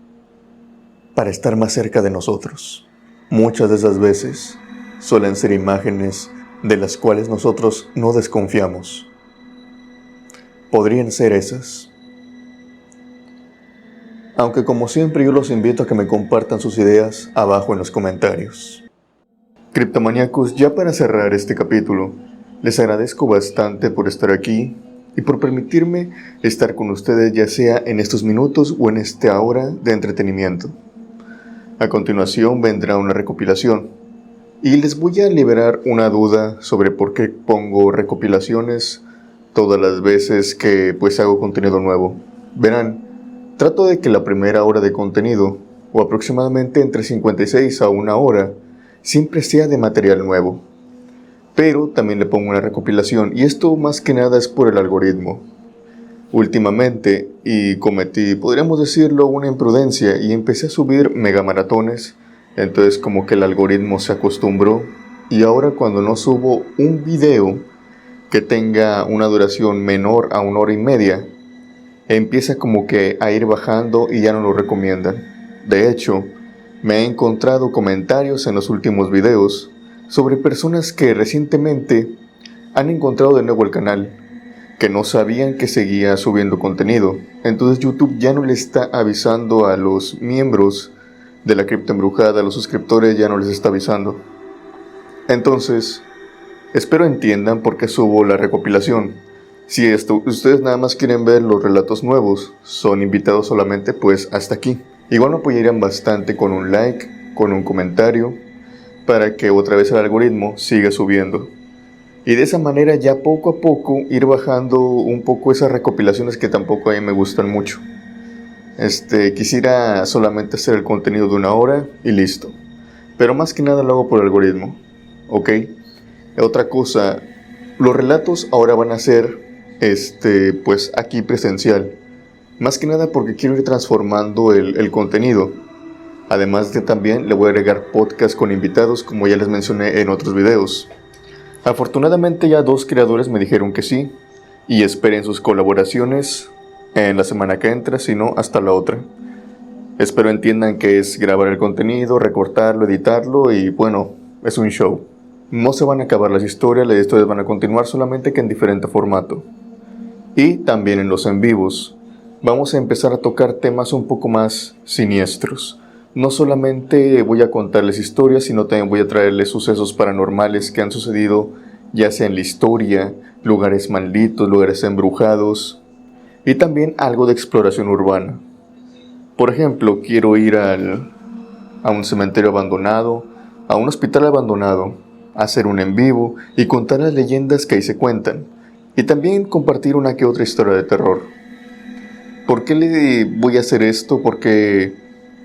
para estar más cerca de nosotros. Muchas de esas veces suelen ser imágenes de las cuales nosotros no desconfiamos. Podrían ser esas. Aunque como siempre yo los invito a que me compartan sus ideas abajo en los comentarios. Criptomaníacos, ya para cerrar este capítulo, les agradezco bastante por estar aquí y por permitirme estar con ustedes, ya sea en estos minutos o en esta hora de entretenimiento. A continuación vendrá una recopilación y les voy a liberar una duda sobre por qué pongo recopilaciones todas las veces que hago contenido nuevo. Verán, trato de que la primera hora de contenido, o aproximadamente entre 56 a 1 hora, siempre sea de material nuevo. Pero también le pongo una recopilación, y esto más que nada es por el algoritmo. Últimamente, y cometí, podríamos decirlo, una imprudencia, y empecé a subir megamaratones, entonces como que el algoritmo se acostumbró, y ahora cuando no subo un video que tenga una duración menor a 1 hora y media, empieza como que a ir bajando y ya no lo recomiendan. De hecho, me he encontrado comentarios en los últimos videos sobre personas que recientemente han encontrado de nuevo el canal, que no sabían que seguía subiendo contenido. Entonces YouTube ya no le está avisando a los miembros de la Cripta Embrujada, a los suscriptores ya no les está avisando. Entonces, espero entiendan por qué subo la recopilación. Si ustedes nada más quieren ver los relatos nuevos, son invitados solamente, pues hasta aquí. Igual me apoyarían bastante con un like, con un comentario, para que otra vez el algoritmo siga subiendo. Y de esa manera ya poco a poco ir bajando un poco esas recopilaciones que tampoco a mí me gustan mucho. Quisiera solamente hacer el contenido de 1 hora y listo. Pero más que nada lo hago por el algoritmo, ¿ok? Otra cosa, los relatos ahora van a ser aquí presencial. Más que nada porque quiero ir transformando el contenido. Además de también le voy a agregar podcast con invitados, como ya les mencioné en otros videos. Afortunadamente ya 2 creadores me dijeron que sí, y esperen sus colaboraciones en la semana que entra, si no hasta la otra. Espero entiendan que es grabar el contenido, recortarlo, editarlo y bueno, es un show. No se van a acabar las historias van a continuar, solamente que en diferente formato. Y también en los en vivos vamos a empezar a tocar temas un poco más siniestros. No solamente voy a contarles historias, sino también voy a traerles sucesos paranormales que han sucedido ya sea en la historia, lugares malditos, lugares embrujados y también algo de exploración urbana. Por ejemplo, quiero ir a un cementerio abandonado, a un hospital abandonado, hacer un en vivo y contar las leyendas que ahí se cuentan, y también compartir una que otra historia de terror. ¿Por qué le voy a hacer esto? Porque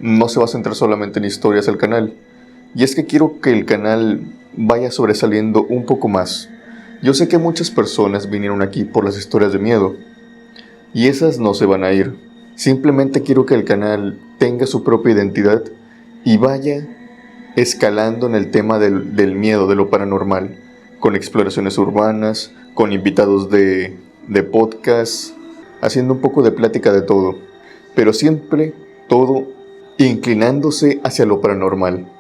no se va a centrar solamente en historias el canal, y es que quiero que el canal vaya sobresaliendo un poco más. Yo sé que muchas personas vinieron aquí por las historias de miedo, y esas no se van a ir. Simplemente quiero que el canal tenga su propia identidad y vaya escalando en el tema del miedo, de lo paranormal, con exploraciones urbanas, con invitados de podcast, haciendo un poco de plática de todo, pero siempre todo inclinándose hacia lo paranormal.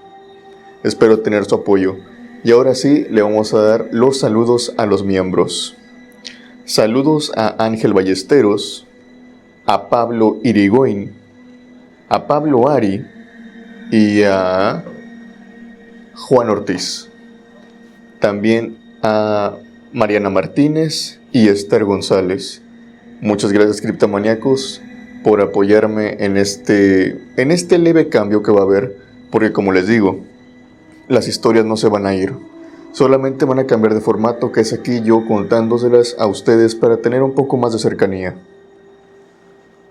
Espero tener su apoyo. Y ahora sí, le vamos a dar los saludos a los miembros. Saludos a Ángel Ballesteros, a Pablo Irigoyen, a Pablo Ari y a Juan Ortiz. También a Mariana Martínez y Esther González. Muchas gracias, criptomaníacos, por apoyarme en este leve cambio que va a haber, porque como les digo, las historias no se van a ir, solamente van a cambiar de formato, que es aquí yo contándoselas a ustedes para tener un poco más de cercanía.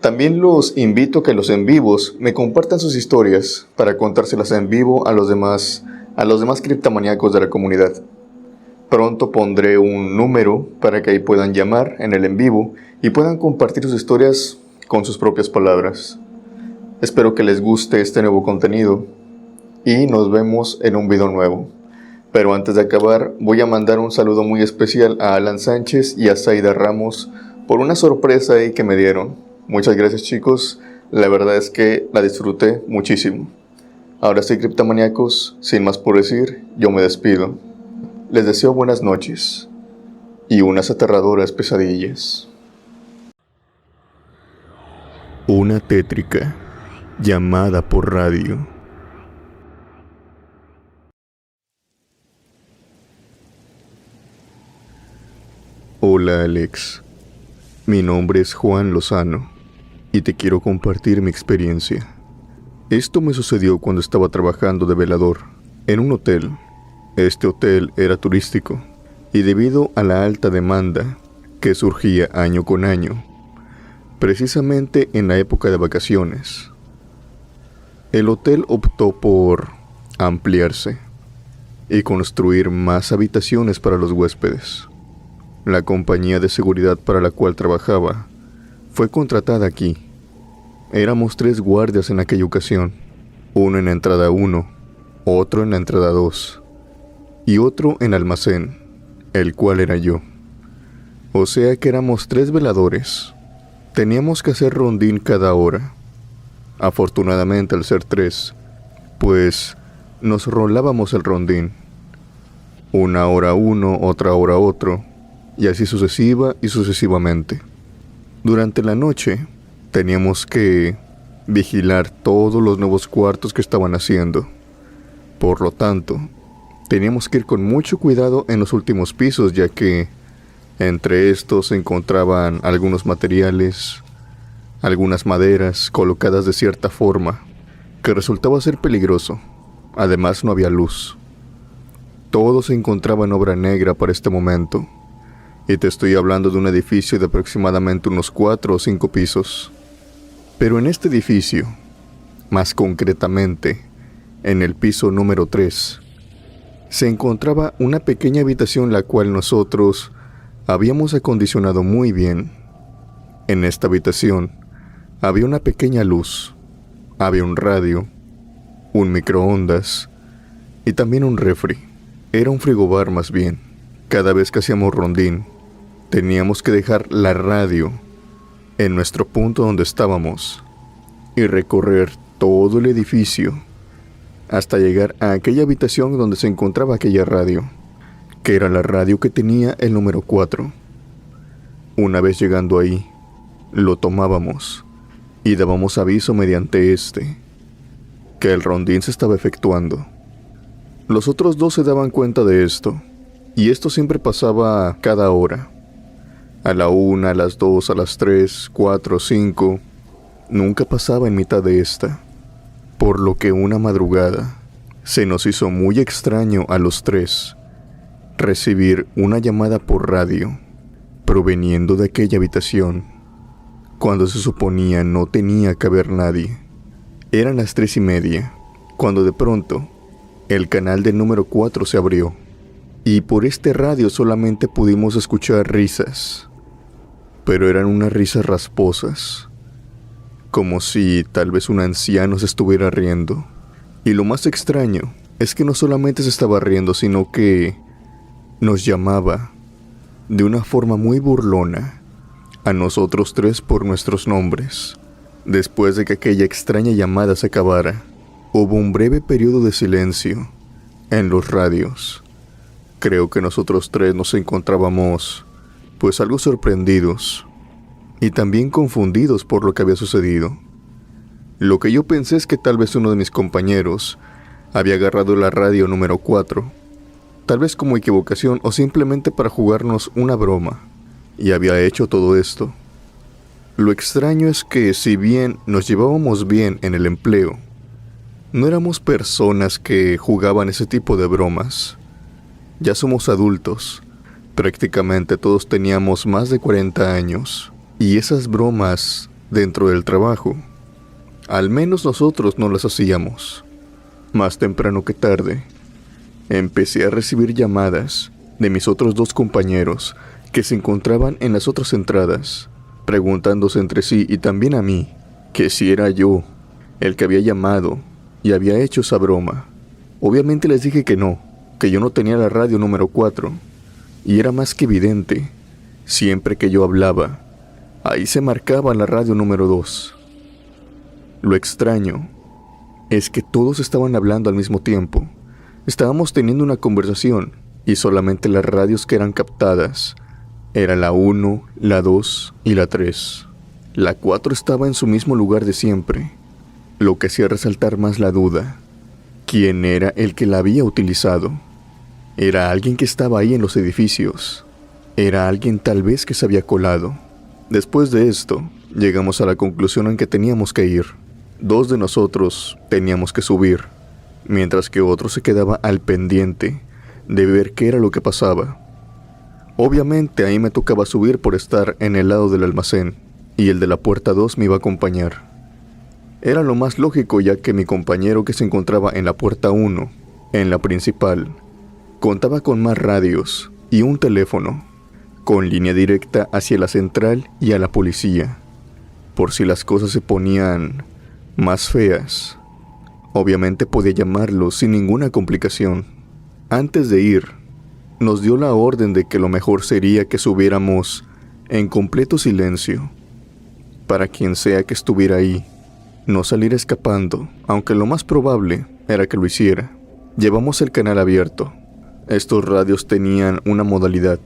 También los invito a que los en vivos me compartan sus historias para contárselas en vivo a los demás criptomaníacos de la comunidad. Pronto pondré un número para que ahí puedan llamar en el en vivo y puedan compartir sus historias con sus propias palabras. Espero que les guste este nuevo contenido y nos vemos en un video nuevo. Pero antes de acabar, voy a mandar un saludo muy especial a Alan Sánchez y a Zaida Ramos por una sorpresa ahí que me dieron. Muchas gracias, chicos, la verdad es que la disfruté muchísimo. Ahora sí, criptomaníacos, sin más por decir, yo me despido. Les deseo buenas noches y unas aterradoras pesadillas. Una tétrica llamada por radio. Hola, Alex. Mi nombre es Juan Lozano y te quiero compartir mi experiencia. Esto me sucedió cuando estaba trabajando de velador en un hotel. Este hotel era turístico y debido a la alta demanda que surgía año con año, precisamente en la época de vacaciones, el hotel optó por ampliarse y construir más habitaciones para los huéspedes. La compañía de seguridad para la cual trabajaba fue contratada aquí. Éramos 3 guardias en aquella ocasión, uno en la entrada 1, otro en la entrada 2 y otro en almacén, el cual era yo. O sea que éramos 3 veladores. Teníamos que hacer rondín cada hora. Afortunadamente, al ser 3, pues nos rolábamos el rondín. Una hora uno, otra hora otro, y así sucesiva y sucesivamente. Durante la noche, teníamos que vigilar todos los nuevos cuartos que estaban haciendo. Por lo tanto, teníamos que ir con mucho cuidado en los últimos pisos, ya que entre estos se encontraban algunos materiales, algunas maderas colocadas de cierta forma, que resultaba ser peligroso. Además, no había luz. Todo se encontraba en obra negra para este momento, y te estoy hablando de un edificio de aproximadamente unos 4 o 5 pisos. Pero en este edificio, más concretamente, en el piso número 3, se encontraba una pequeña habitación la cual nosotros habíamos acondicionado muy bien. En esta habitación había una pequeña luz, había un radio, un microondas y también un refri. Era un frigobar más bien. Cada vez que hacíamos rondín, teníamos que dejar la radio en nuestro punto donde estábamos y recorrer todo el edificio hasta llegar a aquella habitación donde se encontraba aquella radio, que era la radio que tenía el número 4. Una vez llegando ahí, lo tomábamos y dábamos aviso mediante que el rondín se estaba efectuando. Los otros 2 se daban cuenta de esto, y esto siempre pasaba cada hora. A la 1, a las 2, a las 3, 4, 5, nunca pasaba en mitad de esta. Por lo que una madrugada se nos hizo muy extraño a los 3 recibir una llamada por radio proveniendo de aquella habitación, cuando se suponía no tenía que haber nadie. Eran las 3:30, cuando de pronto el canal del número 4 se abrió, y por este radio solamente pudimos escuchar risas, pero eran unas risas rasposas, como si tal vez un anciano se estuviera riendo. Y lo más extraño es que no solamente se estaba riendo, sino que nos llamaba de una forma muy burlona a nosotros 3 por nuestros nombres. Después de que aquella extraña llamada se acabara, hubo un breve periodo de silencio en los radios. Creo que nosotros tres nos encontrábamos, pues algo sorprendidos y también confundidos por lo que había sucedido. Lo que yo pensé es que tal vez uno de mis compañeros había agarrado la radio número 4, tal vez como equivocación o simplemente para jugarnos una broma, y había hecho todo esto. Lo extraño es que, si bien nos llevábamos bien en el empleo, no éramos personas que jugaban ese tipo de bromas. Ya somos adultos, prácticamente todos teníamos más de 40 años, y esas bromas dentro del trabajo, al menos nosotros no las hacíamos. Más temprano que tarde, empecé a recibir llamadas de mis otros 2 compañeros que se encontraban en las otras entradas, preguntándose entre sí y también a mí, que si era yo el que había llamado y había hecho esa broma. Obviamente les dije que no, que yo no tenía la radio número 4, y era más que evidente, siempre que yo hablaba, ahí se marcaba la radio número 2. Lo extraño es que todos estaban hablando al mismo tiempo. Estábamos teniendo una conversación y solamente las radios que eran captadas eran la 1, la 2 y la 3. La 4 estaba en su mismo lugar de siempre, lo que hacía resaltar más la duda. ¿Quién era el que la había utilizado? ¿Era alguien que estaba ahí en los edificios? ¿Era alguien tal vez que se había colado? Después de esto, llegamos a la conclusión en que teníamos que ir. 2 de nosotros teníamos que subir, mientras que otro se quedaba al pendiente de ver qué era lo que pasaba. Obviamente ahí me tocaba subir por estar en el lado del almacén, y el de la puerta 2 me iba a acompañar. Era lo más lógico, ya que mi compañero que se encontraba en la puerta 1, en la principal, contaba con más radios y un teléfono, con línea directa hacia la central y a la policía, por si las cosas se ponían más feas. Obviamente podía llamarlo sin ninguna complicación. Antes de ir, nos dio la orden de que lo mejor sería que subiéramos en completo silencio, para quien sea que estuviera ahí, no salir escapando, aunque lo más probable era que lo hiciera. Llevamos el canal abierto. Estos radios tenían una modalidad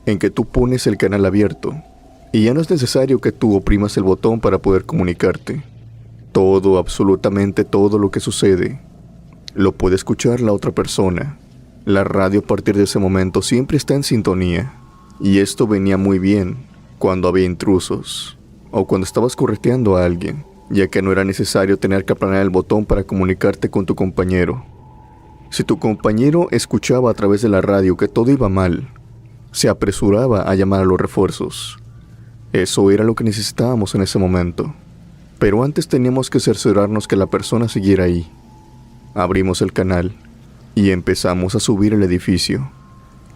en que tú pones el canal abierto y ya no es necesario que tú oprimas el botón para poder comunicarte. Todo, absolutamente todo lo que sucede, lo puede escuchar la otra persona. La radio a partir de ese momento siempre está en sintonía, y esto venía muy bien cuando había intrusos o cuando estabas correteando a alguien, ya que no era necesario tener que aplanar el botón para comunicarte con tu compañero. Si tu compañero escuchaba a través de la radio que todo iba mal, se apresuraba a llamar a los refuerzos. Eso era lo que necesitábamos en ese momento. Pero antes teníamos que cerciorarnos que la persona siguiera ahí. Abrimos el canal y empezamos a subir el edificio,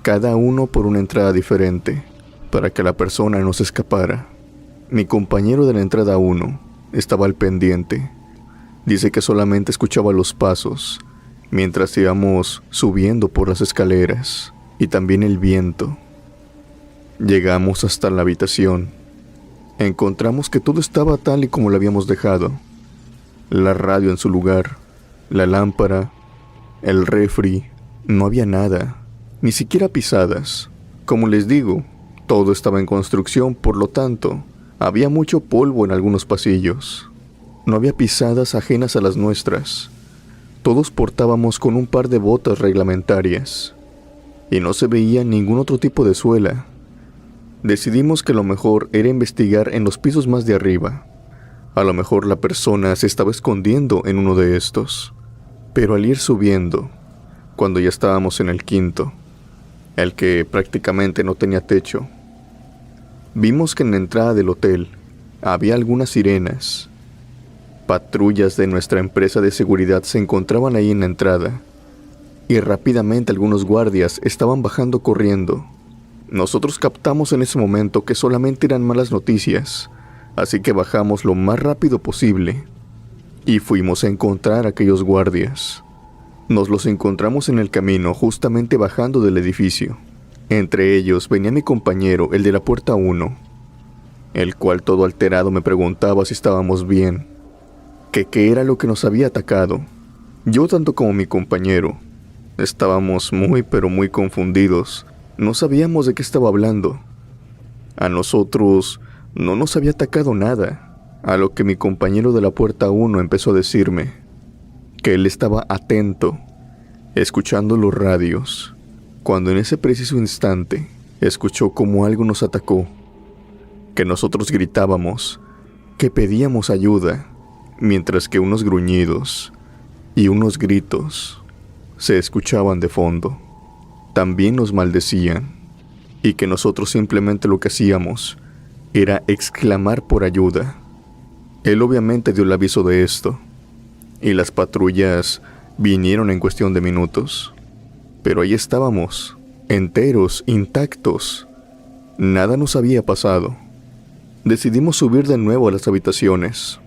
cada uno por una entrada diferente, para que la persona no se escapara. Mi compañero de la entrada 1 estaba al pendiente. Dice que solamente escuchaba los pasos mientras íbamos subiendo por las escaleras y también el viento. Llegamos hasta la habitación. Encontramos que todo estaba tal y como lo habíamos dejado. La radio en su lugar, la lámpara, el refri, no había nada, ni siquiera pisadas. Como les digo, todo estaba en construcción, por lo tanto, había mucho polvo en algunos pasillos. No había pisadas ajenas a las nuestras. Todos portábamos con un par de botas reglamentarias, y no se veía ningún otro tipo de suela. Decidimos que lo mejor era investigar en los pisos más de arriba. A lo mejor la persona se estaba escondiendo en uno de estos. Pero al ir subiendo, cuando ya estábamos en el 5º, el que prácticamente no tenía techo, vimos que en la entrada del hotel había algunas sirenas. Patrullas de nuestra empresa de seguridad se encontraban ahí en la entrada, y rápidamente algunos guardias estaban bajando corriendo. Nosotros captamos en ese momento que solamente eran malas noticias, así que bajamos lo más rápido posible y fuimos a encontrar a aquellos guardias. Nos los encontramos en el camino, justamente bajando del edificio. Entre ellos venía mi compañero, el de la puerta 1. el cual todo alterado me preguntaba si estábamos bien, que qué era lo que nos había atacado. Yo tanto como mi compañero estábamos muy pero muy confundidos, no sabíamos de qué estaba hablando. A nosotros no nos había atacado nada, a lo que mi compañero de la puerta 1 empezó a decirme que él estaba atento, escuchando los radios, cuando en ese preciso instante escuchó como algo nos atacó, que nosotros gritábamos, que pedíamos ayuda, mientras que unos gruñidos y unos gritos se escuchaban de fondo. También nos maldecían, y que nosotros simplemente lo que hacíamos era exclamar por ayuda. Él obviamente dio el aviso de esto, y las patrullas vinieron en cuestión de minutos. Pero ahí estábamos, enteros, intactos. Nada nos había pasado. Decidimos subir de nuevo a las habitaciones.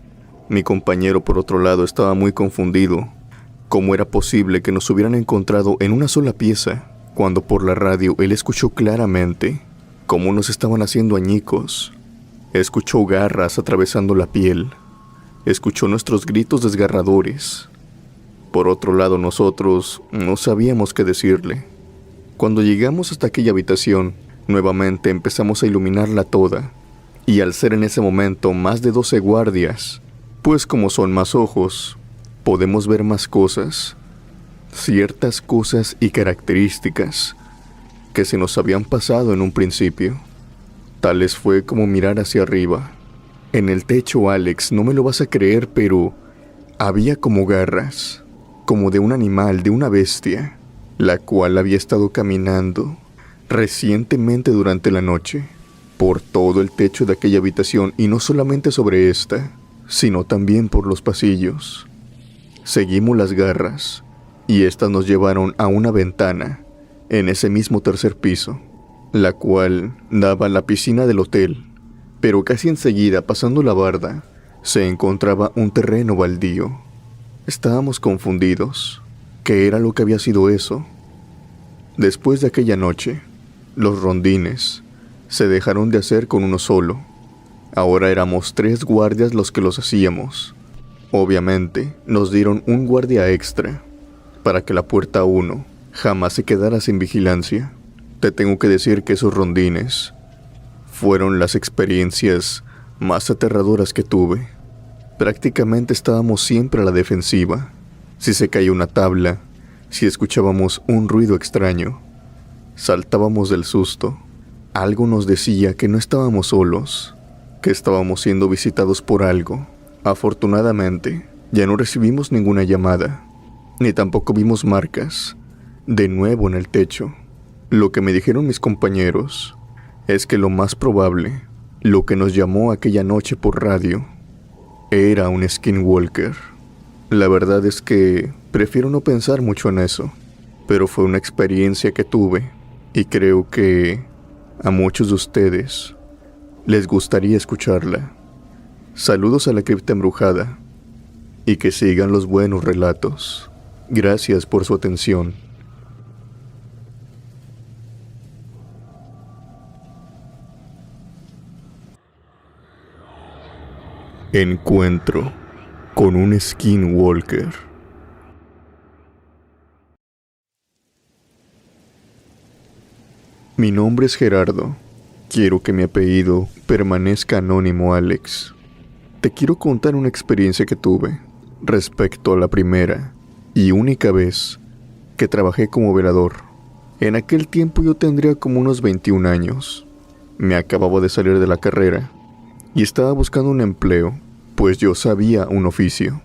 Mi compañero, por otro lado, estaba muy confundido. ¿Cómo era posible que nos hubieran encontrado en una sola pieza, cuando por la radio él escuchó claramente cómo nos estaban haciendo añicos? Escuchó garras atravesando la piel. Escuchó nuestros gritos desgarradores. Por otro lado, nosotros no sabíamos qué decirle. Cuando llegamos hasta aquella habitación, nuevamente empezamos a iluminarla toda. Y al ser en ese momento más de 12 guardias, pues como son más ojos, podemos ver más cosas, ciertas cosas y características que se nos habían pasado en un principio. Tales fue como mirar hacia arriba. En el techo, Alex, no me lo vas a creer, pero había como garras, como de un animal, de una bestia, la cual había estado caminando recientemente durante la noche por todo el techo de aquella habitación, y no solamente sobre esta, sino también por los pasillos. Seguimos las garras, y estas nos llevaron a una ventana en ese mismo tercer piso, la cual daba a la piscina del hotel, pero casi enseguida, pasando la barda, se encontraba un terreno baldío. Estábamos confundidos. ¿Qué era lo que había sido eso? Después de aquella noche, los rondines se dejaron de hacer con uno solo. Ahora éramos 3 guardias los que los hacíamos. Obviamente, nos dieron un guardia extra para que la puerta 1 jamás se quedara sin vigilancia. Te tengo que decir que esos rondines fueron las experiencias más aterradoras que tuve. Prácticamente estábamos siempre a la defensiva. Si se caía una tabla, si escuchábamos un ruido extraño, saltábamos del susto. Algo nos decía que no estábamos solos, que estábamos siendo visitados por algo. Afortunadamente, ya no recibimos ninguna llamada, ni tampoco vimos marcas de nuevo en el techo. Lo que me dijeron mis compañeros es que lo más probable, lo que nos llamó aquella noche por radio, era un skinwalker. La verdad es que prefiero no pensar mucho en eso, pero fue una experiencia que tuve y creo que a muchos de ustedes les gustaría escucharla. Saludos a la cripta embrujada y que sigan los buenos relatos. Gracias por su atención. Encuentro con un skinwalker. Mi nombre es Gerardo. Quiero que mi apellido permanezca anónimo, Alex. Te quiero contar una experiencia que tuve respecto a la primera y única vez que trabajé como velador. En aquel tiempo yo tendría como unos 21 años. Me acababa de salir de la carrera y estaba buscando un empleo, pues yo sabía un oficio.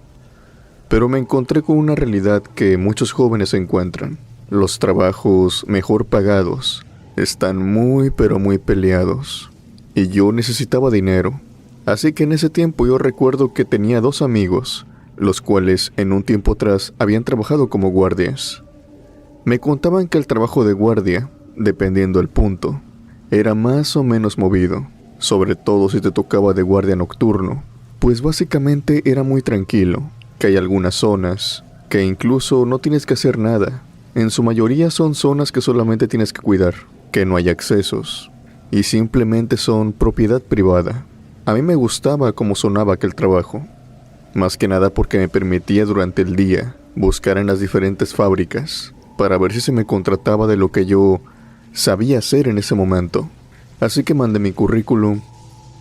Pero me encontré con una realidad que muchos jóvenes se encuentran. Los trabajos mejor pagados están muy pero muy peleados, y yo necesitaba dinero. Así que en ese tiempo yo recuerdo que tenía 2 amigos, los cuales en un tiempo atrás habían trabajado como guardias. Me contaban que el trabajo de guardia, dependiendo del punto, era más o menos movido, sobre todo si te tocaba de guardia nocturno, pues básicamente era muy tranquilo, que hay algunas zonas que incluso no tienes que hacer nada. En su mayoría son zonas que solamente tienes que cuidar, que no hay accesos, y simplemente son propiedad privada. A mí me gustaba cómo sonaba aquel trabajo, más que nada porque me permitía durante el día buscar en las diferentes fábricas para ver si se me contrataba de lo que yo sabía hacer en ese momento. Así que mandé mi currículum,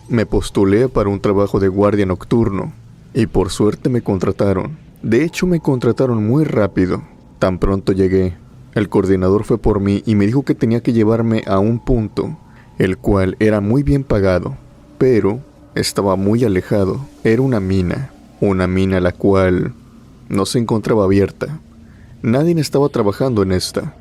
me postulé para un trabajo de guardia nocturno y por suerte me contrataron. De hecho, me contrataron muy rápido. Tan pronto llegué, el coordinador fue por mí y me dijo que tenía que llevarme a un punto, el cual era muy bien pagado, pero estaba muy alejado. Era una mina la cual no se encontraba abierta. Nadie estaba trabajando en esta.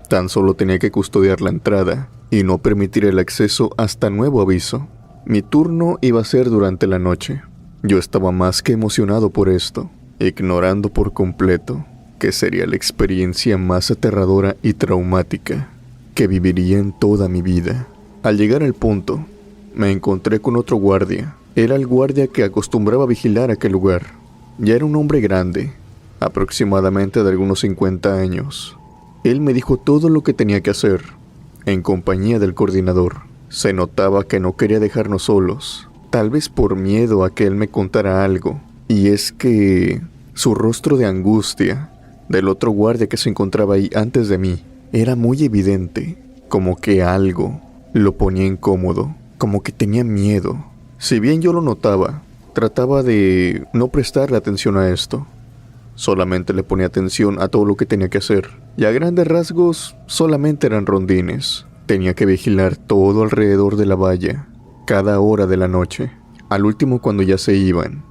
Tan solo tenía que custodiar la entrada y no permitir el acceso hasta nuevo aviso. Mi turno iba a ser durante la noche. Yo estaba más que emocionado por esto, ignorando por completo que sería la experiencia más aterradora y traumática que viviría en toda mi vida. Al llegar al punto, me encontré con otro guardia. Era el guardia que acostumbraba a vigilar aquel lugar. Ya era un hombre grande, aproximadamente de algunos 50 años. Él me dijo todo lo que tenía que hacer, en compañía del coordinador. Se notaba que no quería dejarnos solos, tal vez por miedo a que él me contara algo. Y es que su rostro de angustia del otro guardia que se encontraba ahí antes de mí era muy evidente, como que algo lo ponía incómodo, como que tenía miedo. Si bien yo lo notaba, trataba de no prestarle atención a esto. Solamente le ponía atención a todo lo que tenía que hacer. Y a grandes rasgos, solamente eran rondines. Tenía que vigilar todo alrededor de la valla, cada hora de la noche. Al último, cuando ya se iban,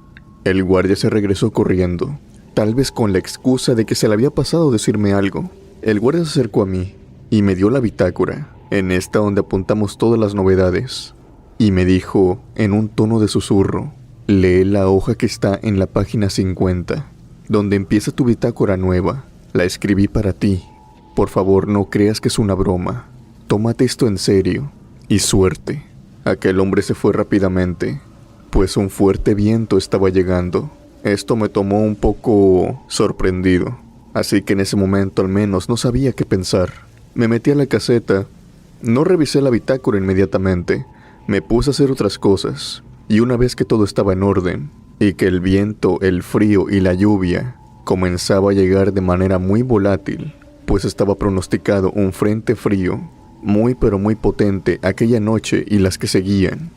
el guardia se regresó corriendo, tal vez con la excusa de que se le había pasado decirme algo. El guardia se acercó a mí y me dio la bitácora, en esta donde apuntamos todas las novedades, y me dijo en un tono de susurro: lee la hoja que está en la página 50, donde empieza tu bitácora nueva. La escribí para ti. Por favor, no creas que es una broma. Tómate esto en serio. Y suerte. Aquel hombre se fue rápidamente, pues un fuerte viento estaba llegando. Esto me tomó un poco sorprendido, así que en ese momento al menos no sabía qué pensar. Me metí a la caseta, no revisé la bitácora inmediatamente, me puse a hacer otras cosas, y una vez que todo estaba en orden, y que el viento, el frío y la lluvia comenzaba a llegar de manera muy volátil, pues estaba pronosticado un frente frío, muy pero muy potente aquella noche y las que seguían,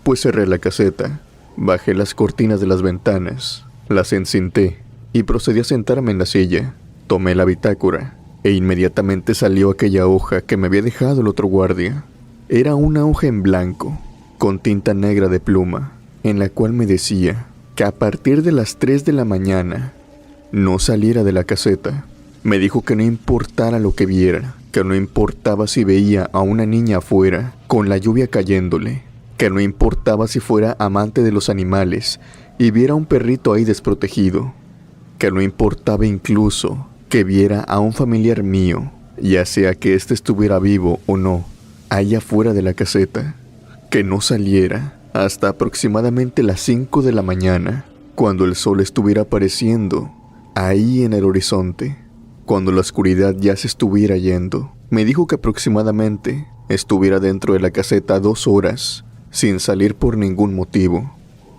pues cerré la caseta, bajé las cortinas de las ventanas, las encinté y procedí a sentarme en la silla. Tomé la bitácora e inmediatamente salió aquella hoja que me había dejado el otro guardia. Era una hoja en blanco, con tinta negra de pluma, en la cual me decía que a partir de las 3 de la mañana no saliera de la caseta. Me dijo que no importara lo que viera, que no importaba si veía a una niña afuera con la lluvia cayéndole, que no importaba si fuera amante de los animales y viera a un perrito ahí desprotegido, que no importaba incluso que viera a un familiar mío, ya sea que éste estuviera vivo o no, allá fuera de la caseta, que no saliera hasta aproximadamente las 5 de la mañana, cuando el sol estuviera apareciendo ahí en el horizonte, cuando la oscuridad ya se estuviera yendo. Me dijo que aproximadamente estuviera dentro de la caseta 2 horas, sin salir por ningún motivo,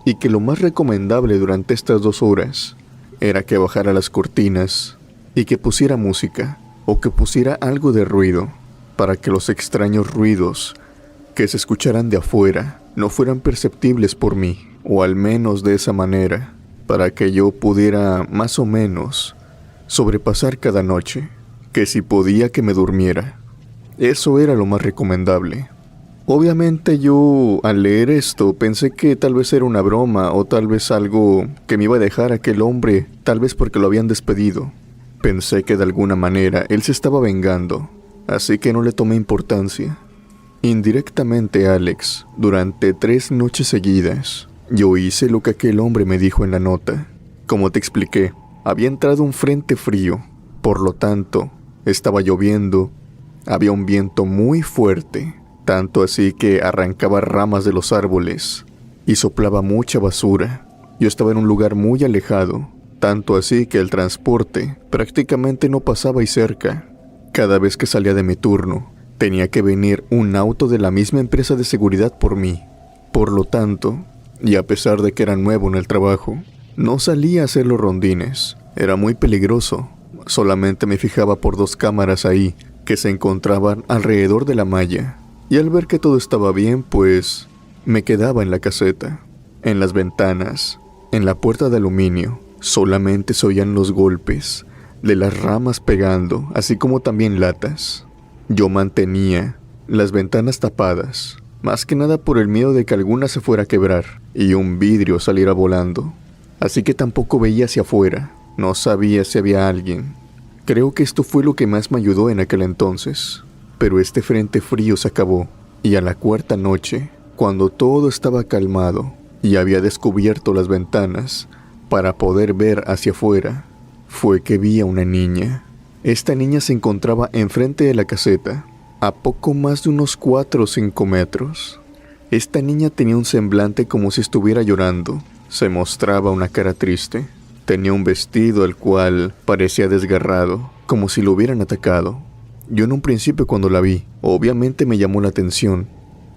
y que lo más recomendable durante estas 2 horas era que bajara las cortinas y que pusiera música, o que pusiera algo de ruido, para que los extraños ruidos que se escucharan de afuera no fueran perceptibles por mí, o al menos de esa manera, para que yo pudiera más o menos sobrepasar cada noche, que si podía que me durmiera. Eso era lo más recomendable. Obviamente yo, al leer esto, pensé que tal vez era una broma o tal vez algo que me iba a dejar aquel hombre, tal vez porque lo habían despedido. Pensé que de alguna manera él se estaba vengando, así que no le tomé importancia. Indirectamente, Alex, durante 3 noches seguidas, yo hice lo que aquel hombre me dijo en la nota. Como te expliqué, había entrado un frente frío, por lo tanto, estaba lloviendo, había un viento muy fuerte, tanto así que arrancaba ramas de los árboles y soplaba mucha basura. Yo estaba en un lugar muy alejado, tanto así que el transporte prácticamente no pasaba ahí cerca. Cada vez que salía de mi turno, tenía que venir un auto de la misma empresa de seguridad por mí. Por lo tanto, y a pesar de que era nuevo en el trabajo, no salía a hacer los rondines. Era muy peligroso. Solamente me fijaba por 2 cámaras ahí, que se encontraban alrededor de la malla. Y al ver que todo estaba bien, pues me quedaba en la caseta. En las ventanas, en la puerta de aluminio, solamente se oían los golpes de las ramas pegando, así como también latas. Yo mantenía las ventanas tapadas, más que nada por el miedo de que alguna se fuera a quebrar y un vidrio saliera volando. Así que tampoco veía hacia afuera, no sabía si había alguien. Creo que esto fue lo que más me ayudó en aquel entonces. Pero este frente frío se acabó, y a la 4ª noche, cuando todo estaba calmado y había descubierto las ventanas para poder ver hacia afuera, fue que vi a una niña. Esta niña se encontraba enfrente de la caseta, a poco más de unos 4 o 5 metros. Esta niña tenía un semblante como si estuviera llorando. Se mostraba una cara triste. Tenía un vestido el cual parecía desgarrado, como si lo hubieran atacado. Yo en un principio cuando la vi, obviamente me llamó la atención,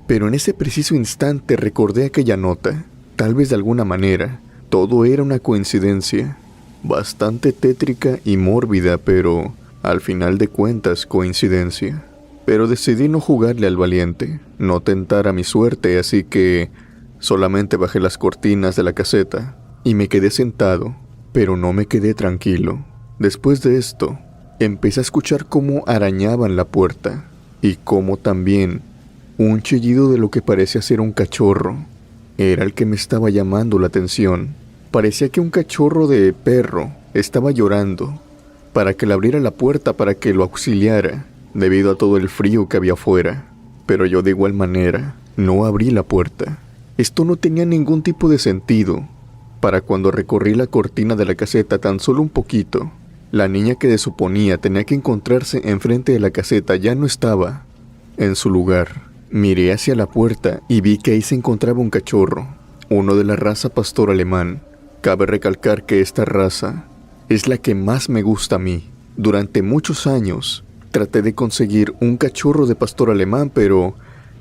pero en ese preciso instante recordé aquella nota. Tal vez de alguna manera, todo era una coincidencia, bastante tétrica y mórbida, pero al final de cuentas coincidencia. Pero decidí no jugarle al valiente, no tentar a mi suerte, así que solamente bajé las cortinas de la caseta y me quedé sentado, pero no me quedé tranquilo. Después de esto, empecé a escuchar cómo arañaban la puerta y cómo también un chillido de lo que parecía ser un cachorro era el que me estaba llamando la atención. Parecía que un cachorro de perro estaba llorando para que le abriera la puerta para que lo auxiliara debido a todo el frío que había afuera. Pero yo de igual manera no abrí la puerta. Esto no tenía ningún tipo de sentido. Para cuando recorrí la cortina de la caseta tan solo un poquito, la niña que se suponía tenía que encontrarse enfrente de la caseta ya no estaba en su lugar. Miré hacia la puerta y vi que ahí se encontraba un cachorro, uno de la raza pastor alemán. Cabe recalcar que esta raza es la que más me gusta a mí. Durante muchos años traté de conseguir un cachorro de pastor alemán, pero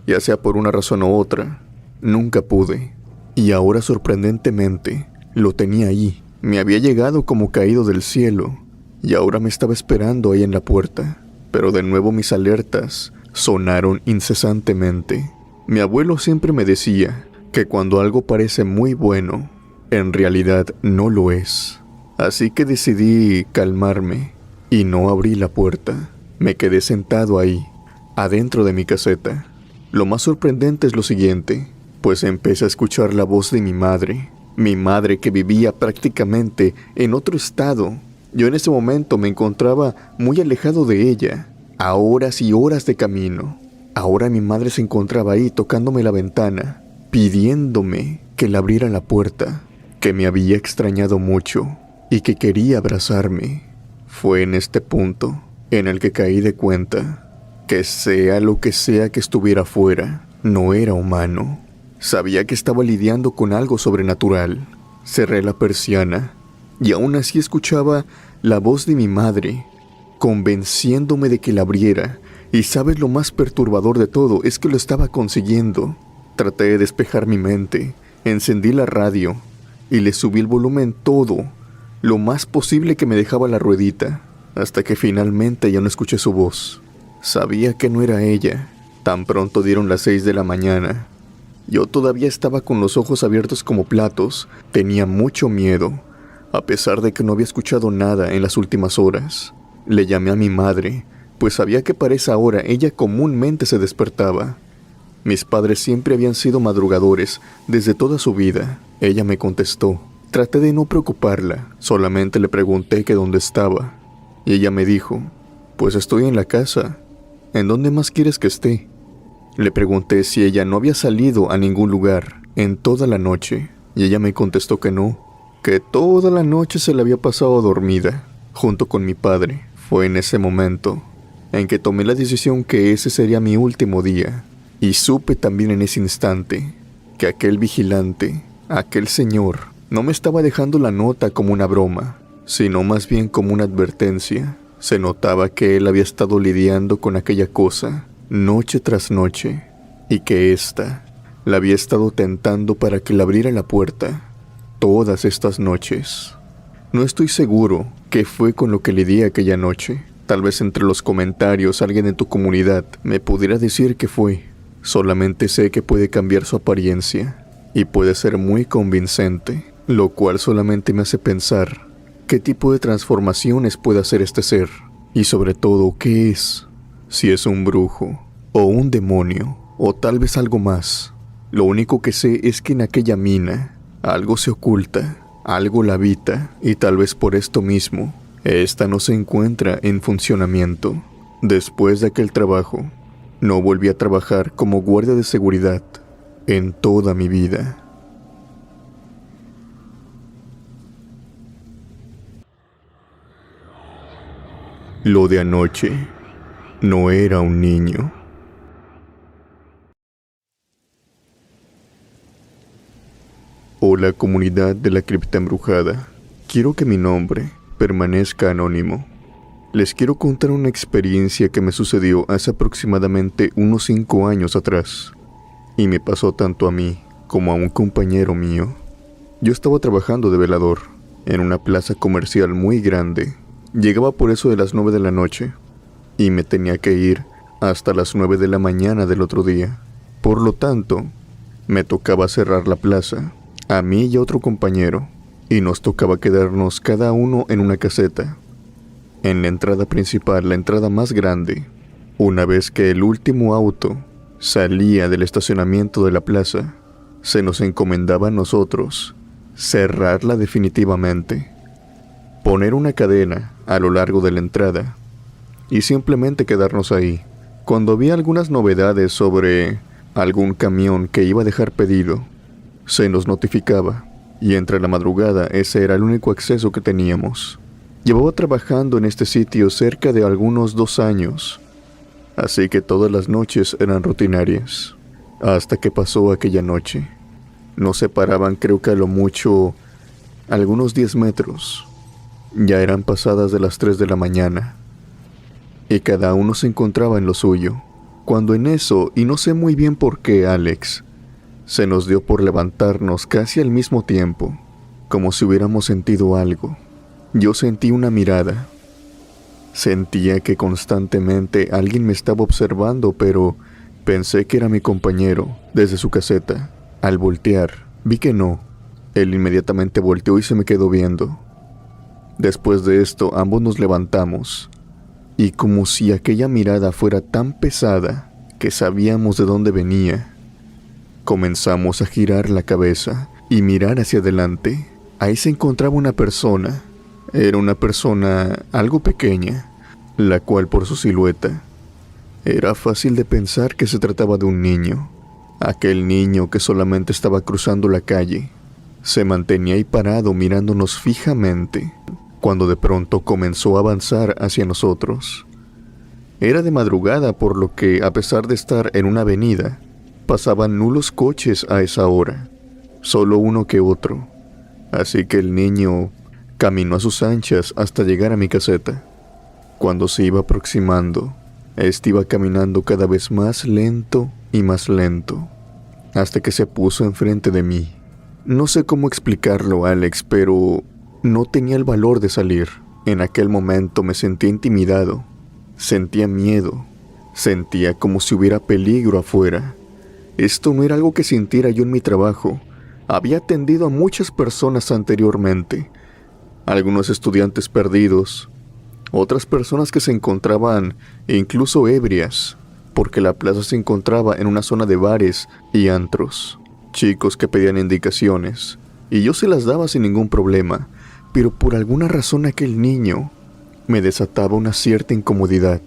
ya sea por una razón u otra, nunca pude. Y ahora sorprendentemente lo tenía ahí. Me había llegado como caído del cielo y ahora me estaba esperando ahí en la puerta. Pero de nuevo mis alertas sonaron incesantemente. Mi abuelo siempre me decía que cuando algo parece muy bueno, en realidad no lo es. Así que decidí calmarme y no abrí la puerta. Me quedé sentado ahí, adentro de mi caseta. Lo más sorprendente es lo siguiente, pues empecé a escuchar la voz de mi madre que vivía prácticamente en otro estado. Yo en ese momento me encontraba muy alejado de ella, a horas y horas de camino. Ahora mi madre se encontraba ahí tocándome la ventana, pidiéndome que le abriera la puerta, que me había extrañado mucho y que quería abrazarme. Fue en este punto en el que caí de cuenta que sea lo que sea que estuviera afuera, no era humano. Sabía que estaba lidiando con algo sobrenatural. Cerré la persiana y aún así escuchaba la voz de mi madre, convenciéndome de que la abriera. Y sabes lo más perturbador de todo, es que lo estaba consiguiendo. Traté de despejar mi mente, encendí la radio y le subí el volumen todo, lo más posible que me dejaba la ruedita, hasta que finalmente ya no escuché su voz. Sabía que no era ella. Tan pronto dieron las 6 de la mañana. Yo todavía estaba con los ojos abiertos como platos. Tenía mucho miedo, a pesar de que no había escuchado nada en las últimas horas. Le llamé a mi madre, pues sabía que para esa hora ella comúnmente se despertaba. Mis padres siempre habían sido madrugadores desde toda su vida. Ella me contestó. Traté de no preocuparla, solamente le pregunté que dónde estaba. Y ella me dijo, pues estoy en la casa. ¿En dónde más quieres que esté? Le pregunté si ella no había salido a ningún lugar en toda la noche, y ella me contestó que no, que toda la noche se la había pasado dormida, junto con mi padre. Fue en ese momento en que tomé la decisión que ese sería mi último día, y supe también en ese instante que aquel vigilante, aquel señor, no me estaba dejando la nota como una broma, sino más bien como una advertencia. Se notaba que él había estado lidiando con aquella cosa noche tras noche, y que ésta La había estado tentando para que le abriera la puerta todas estas noches. No estoy seguro qué fue con lo que lidié aquella noche. Tal vez entre los comentarios alguien en tu comunidad me pudiera decir qué fue. Solamente sé que puede cambiar su apariencia y puede ser muy convincente, lo cual solamente me hace pensar qué tipo de transformaciones puede hacer este ser y sobre todo qué es, si es un brujo o un demonio o tal vez algo más. Lo único que sé es que en aquella mina algo se oculta, algo la habita y tal vez por esto mismo esta no se encuentra en funcionamiento. Después de aquel trabajo, no volví a trabajar como guardia de seguridad en toda mi vida. Lo de anoche no era un niño. Hola comunidad de la cripta embrujada. Quiero que mi nombre permanezca anónimo. Les quiero contar una experiencia que me sucedió hace aproximadamente unos 5 años atrás. Y me pasó tanto a mí como a un compañero mío. Yo estaba trabajando de velador en una plaza comercial muy grande. Llegaba por eso de las 9 de la noche y me tenía que ir hasta las 9 de la mañana del otro día. Por lo tanto, me tocaba cerrar la plaza, a mí y a otro compañero, y nos tocaba quedarnos cada uno en una caseta. En la entrada principal, la entrada más grande, una vez que el último auto salía del estacionamiento de la plaza, se nos encomendaba a nosotros cerrarla definitivamente, poner una cadena a lo largo de la entrada y simplemente quedarnos ahí. Cuando había algunas novedades sobre algún camión que iba a dejar pedido, se nos notificaba y entre la madrugada ese era el único acceso que teníamos. Llevaba trabajando en este sitio cerca de algunos 2 años, así que todas las noches eran rutinarias, hasta que pasó aquella noche. Nos separaban creo que a lo mucho algunos 10 metros. Ya eran pasadas de las 3 de la mañana, y cada uno se encontraba en lo suyo, cuando en eso, y no sé muy bien por qué, Alex, se nos dio por levantarnos casi al mismo tiempo, como si hubiéramos sentido algo. Yo sentí una mirada. Sentía que constantemente alguien me estaba observando, pero pensé que era mi compañero desde su caseta. Al voltear, vi que no. Él inmediatamente volteó y se me quedó viendo. Después de esto, ambos nos levantamos, y como si aquella mirada fuera tan pesada que sabíamos de dónde venía, comenzamos a girar la cabeza y mirar hacia adelante. Ahí se encontraba una persona. Era una persona algo pequeña, la cual por su silueta era fácil de pensar que se trataba de un niño. Aquel niño que solamente estaba cruzando la calle se mantenía ahí parado mirándonos fijamente, cuando de pronto comenzó a avanzar hacia nosotros. Era de madrugada, por lo que, a pesar de estar en una avenida, pasaban nulos coches a esa hora, solo uno que otro. Así que el niño caminó a sus anchas hasta llegar a mi caseta. Cuando se iba aproximando, este iba caminando cada vez más lento y más lento, hasta que se puso enfrente de mí. No sé cómo explicarlo, Alex, pero no tenía el valor de salir. En aquel momento me sentía intimidado, sentía miedo, sentía como si hubiera peligro afuera. Esto no era algo que sintiera yo en mi trabajo. Había atendido a muchas personas anteriormente, algunos estudiantes perdidos, otras personas que se encontraban incluso ebrias, porque la plaza se encontraba en una zona de bares y antros, chicos que pedían indicaciones, y yo se las daba sin ningún problema, pero por alguna razón aquel niño me desataba una cierta incomodidad,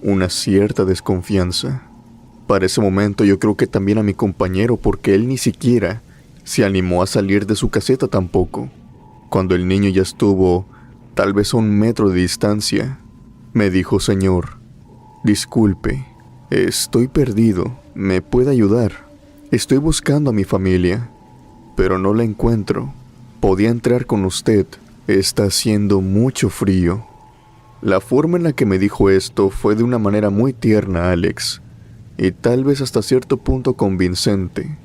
una cierta desconfianza. Para ese momento yo creo que también a mi compañero, porque él ni siquiera se animó a salir de su caseta tampoco. Cuando el niño ya estuvo tal vez a 1 metro de distancia, me dijo: «Señor, disculpe, estoy perdido, ¿me puede ayudar? Estoy buscando a mi familia, pero no la encuentro. ¿Podía entrar con usted? Está haciendo mucho frío». La forma en la que me dijo esto fue de una manera muy tierna, Alex, y tal vez hasta cierto punto convincente.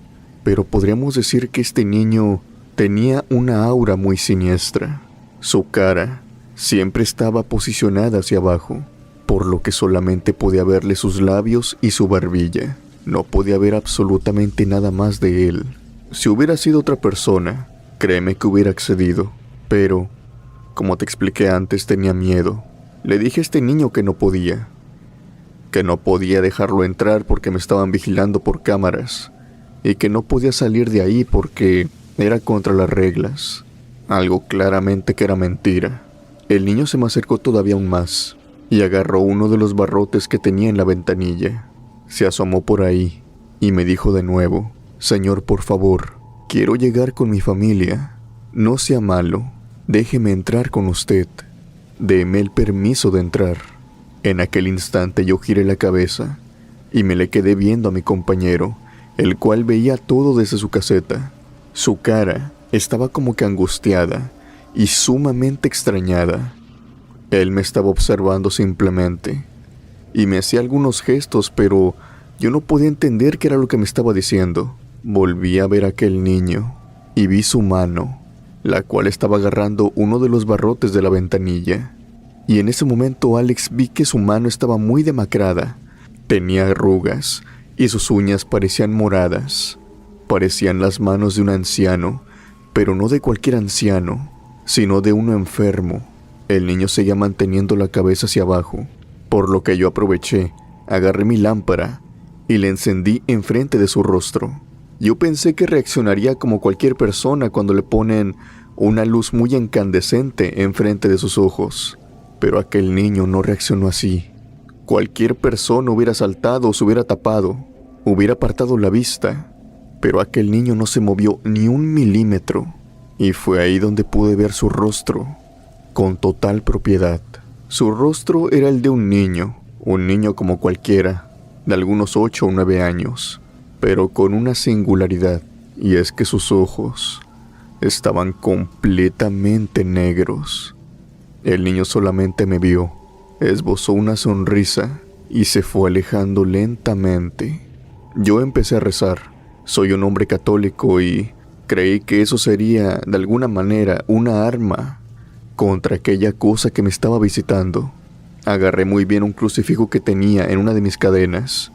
pero podríamos decir que este niño tenía una aura muy siniestra. Su cara siempre estaba posicionada hacia abajo, por lo que solamente podía verle sus labios y su barbilla. No podía ver absolutamente nada más de él. Si hubiera sido otra persona, créeme que hubiera accedido, pero, como te expliqué antes, tenía miedo. Le dije a este niño que no podía dejarlo entrar porque me estaban vigilando por cámaras, y que no podía salir de ahí porque era contra las reglas. Algo claramente que era mentira. El niño se me acercó todavía aún más, y agarró uno de los barrotes que tenía en la ventanilla. Se asomó por ahí, y me dijo de nuevo: «Señor, por favor, quiero llegar con mi familia. No sea malo, déjeme entrar con usted. Deme el permiso de entrar». En aquel instante yo giré la cabeza, y me le quedé viendo a mi compañero, el cual veía todo desde su caseta. Su cara estaba como que angustiada y sumamente extrañada. Él me estaba observando simplemente, y me hacía algunos gestos, pero yo no podía entender qué era lo que me estaba diciendo. Volví a ver a aquel niño, y vi su mano, la cual estaba agarrando uno de los barrotes de la ventanilla. Y en ese momento, Alex, vi que su mano estaba muy demacrada. Tenía arrugas, y sus uñas parecían moradas. Parecían las manos de un anciano, pero no de cualquier anciano, sino de uno enfermo. El niño seguía manteniendo la cabeza hacia abajo, por lo que yo aproveché, agarré mi lámpara y la encendí enfrente de su rostro. Yo pensé que reaccionaría como cualquier persona cuando le ponen una luz muy incandescente enfrente de sus ojos, pero aquel niño no reaccionó así. Cualquier persona hubiera saltado o se hubiera tapado, hubiera apartado la vista, pero aquel niño no se movió ni un milímetro, y fue ahí donde pude ver su rostro con total propiedad. Su rostro era el de un niño como cualquiera, de algunos 8 o 9 años, pero con una singularidad, y es que sus ojos estaban completamente negros. El niño solamente me vio, esbozó una sonrisa y se fue alejando lentamente. Yo empecé a rezar. Soy un hombre católico y creí que eso sería, de alguna manera, una arma contra aquella cosa que me estaba visitando. Agarré muy bien un crucifijo que tenía en una de mis cadenas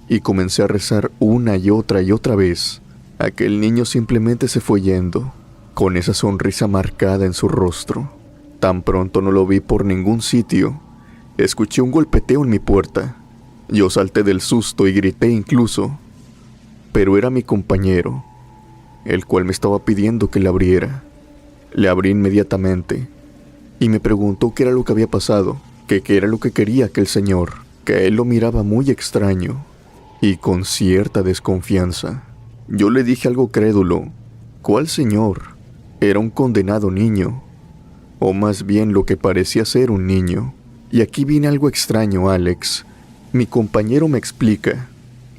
y comencé a rezar una y otra vez. Aquel niño simplemente se fue yendo, con esa sonrisa marcada en su rostro. Tan pronto no lo vi por ningún sitio, escuché un golpeteo en mi puerta. Yo salté del susto y grité incluso, pero era mi compañero, el cual me estaba pidiendo que le abriera. Le abrí inmediatamente y me preguntó qué era lo que había pasado, que qué era lo que quería aquel señor, que él lo miraba muy extraño y con cierta desconfianza. Yo le dije algo crédulo: ¿cuál señor? Era un condenado niño, o más bien lo que parecía ser un niño. Y aquí viene algo extraño, Alex. Mi compañero me explica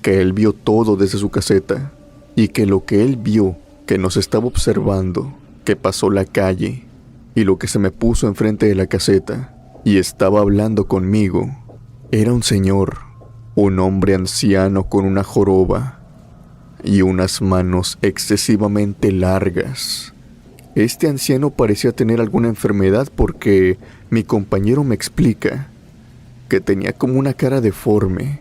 que él vio todo desde su caseta, y que lo que él vio, que nos estaba observando, que pasó la calle, y lo que se me puso enfrente de la caseta, y estaba hablando conmigo, era un señor, un hombre anciano con una joroba, y unas manos excesivamente largas. Este anciano parecía tener alguna enfermedad porque mi compañero me explica que tenía como una cara deforme,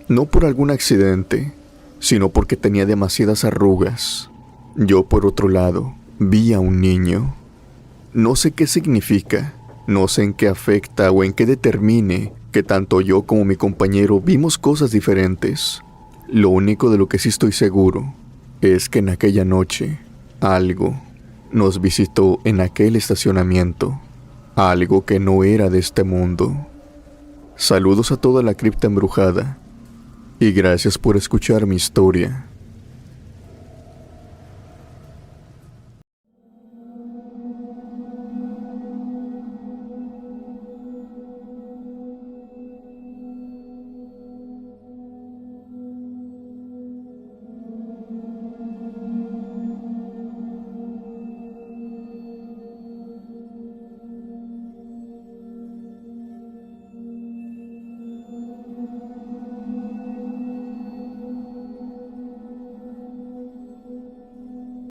no por algún accidente, sino porque tenía demasiadas arrugas. Yo, por otro lado, vi a un niño. No sé qué significa, no sé en qué afecta o en qué determine que tanto yo como mi compañero vimos cosas diferentes. Lo único de lo que sí estoy seguro es que en aquella noche algo nos visitó en aquel estacionamiento, algo que no era de este mundo. Saludos a toda la cripta embrujada y gracias por escuchar mi historia.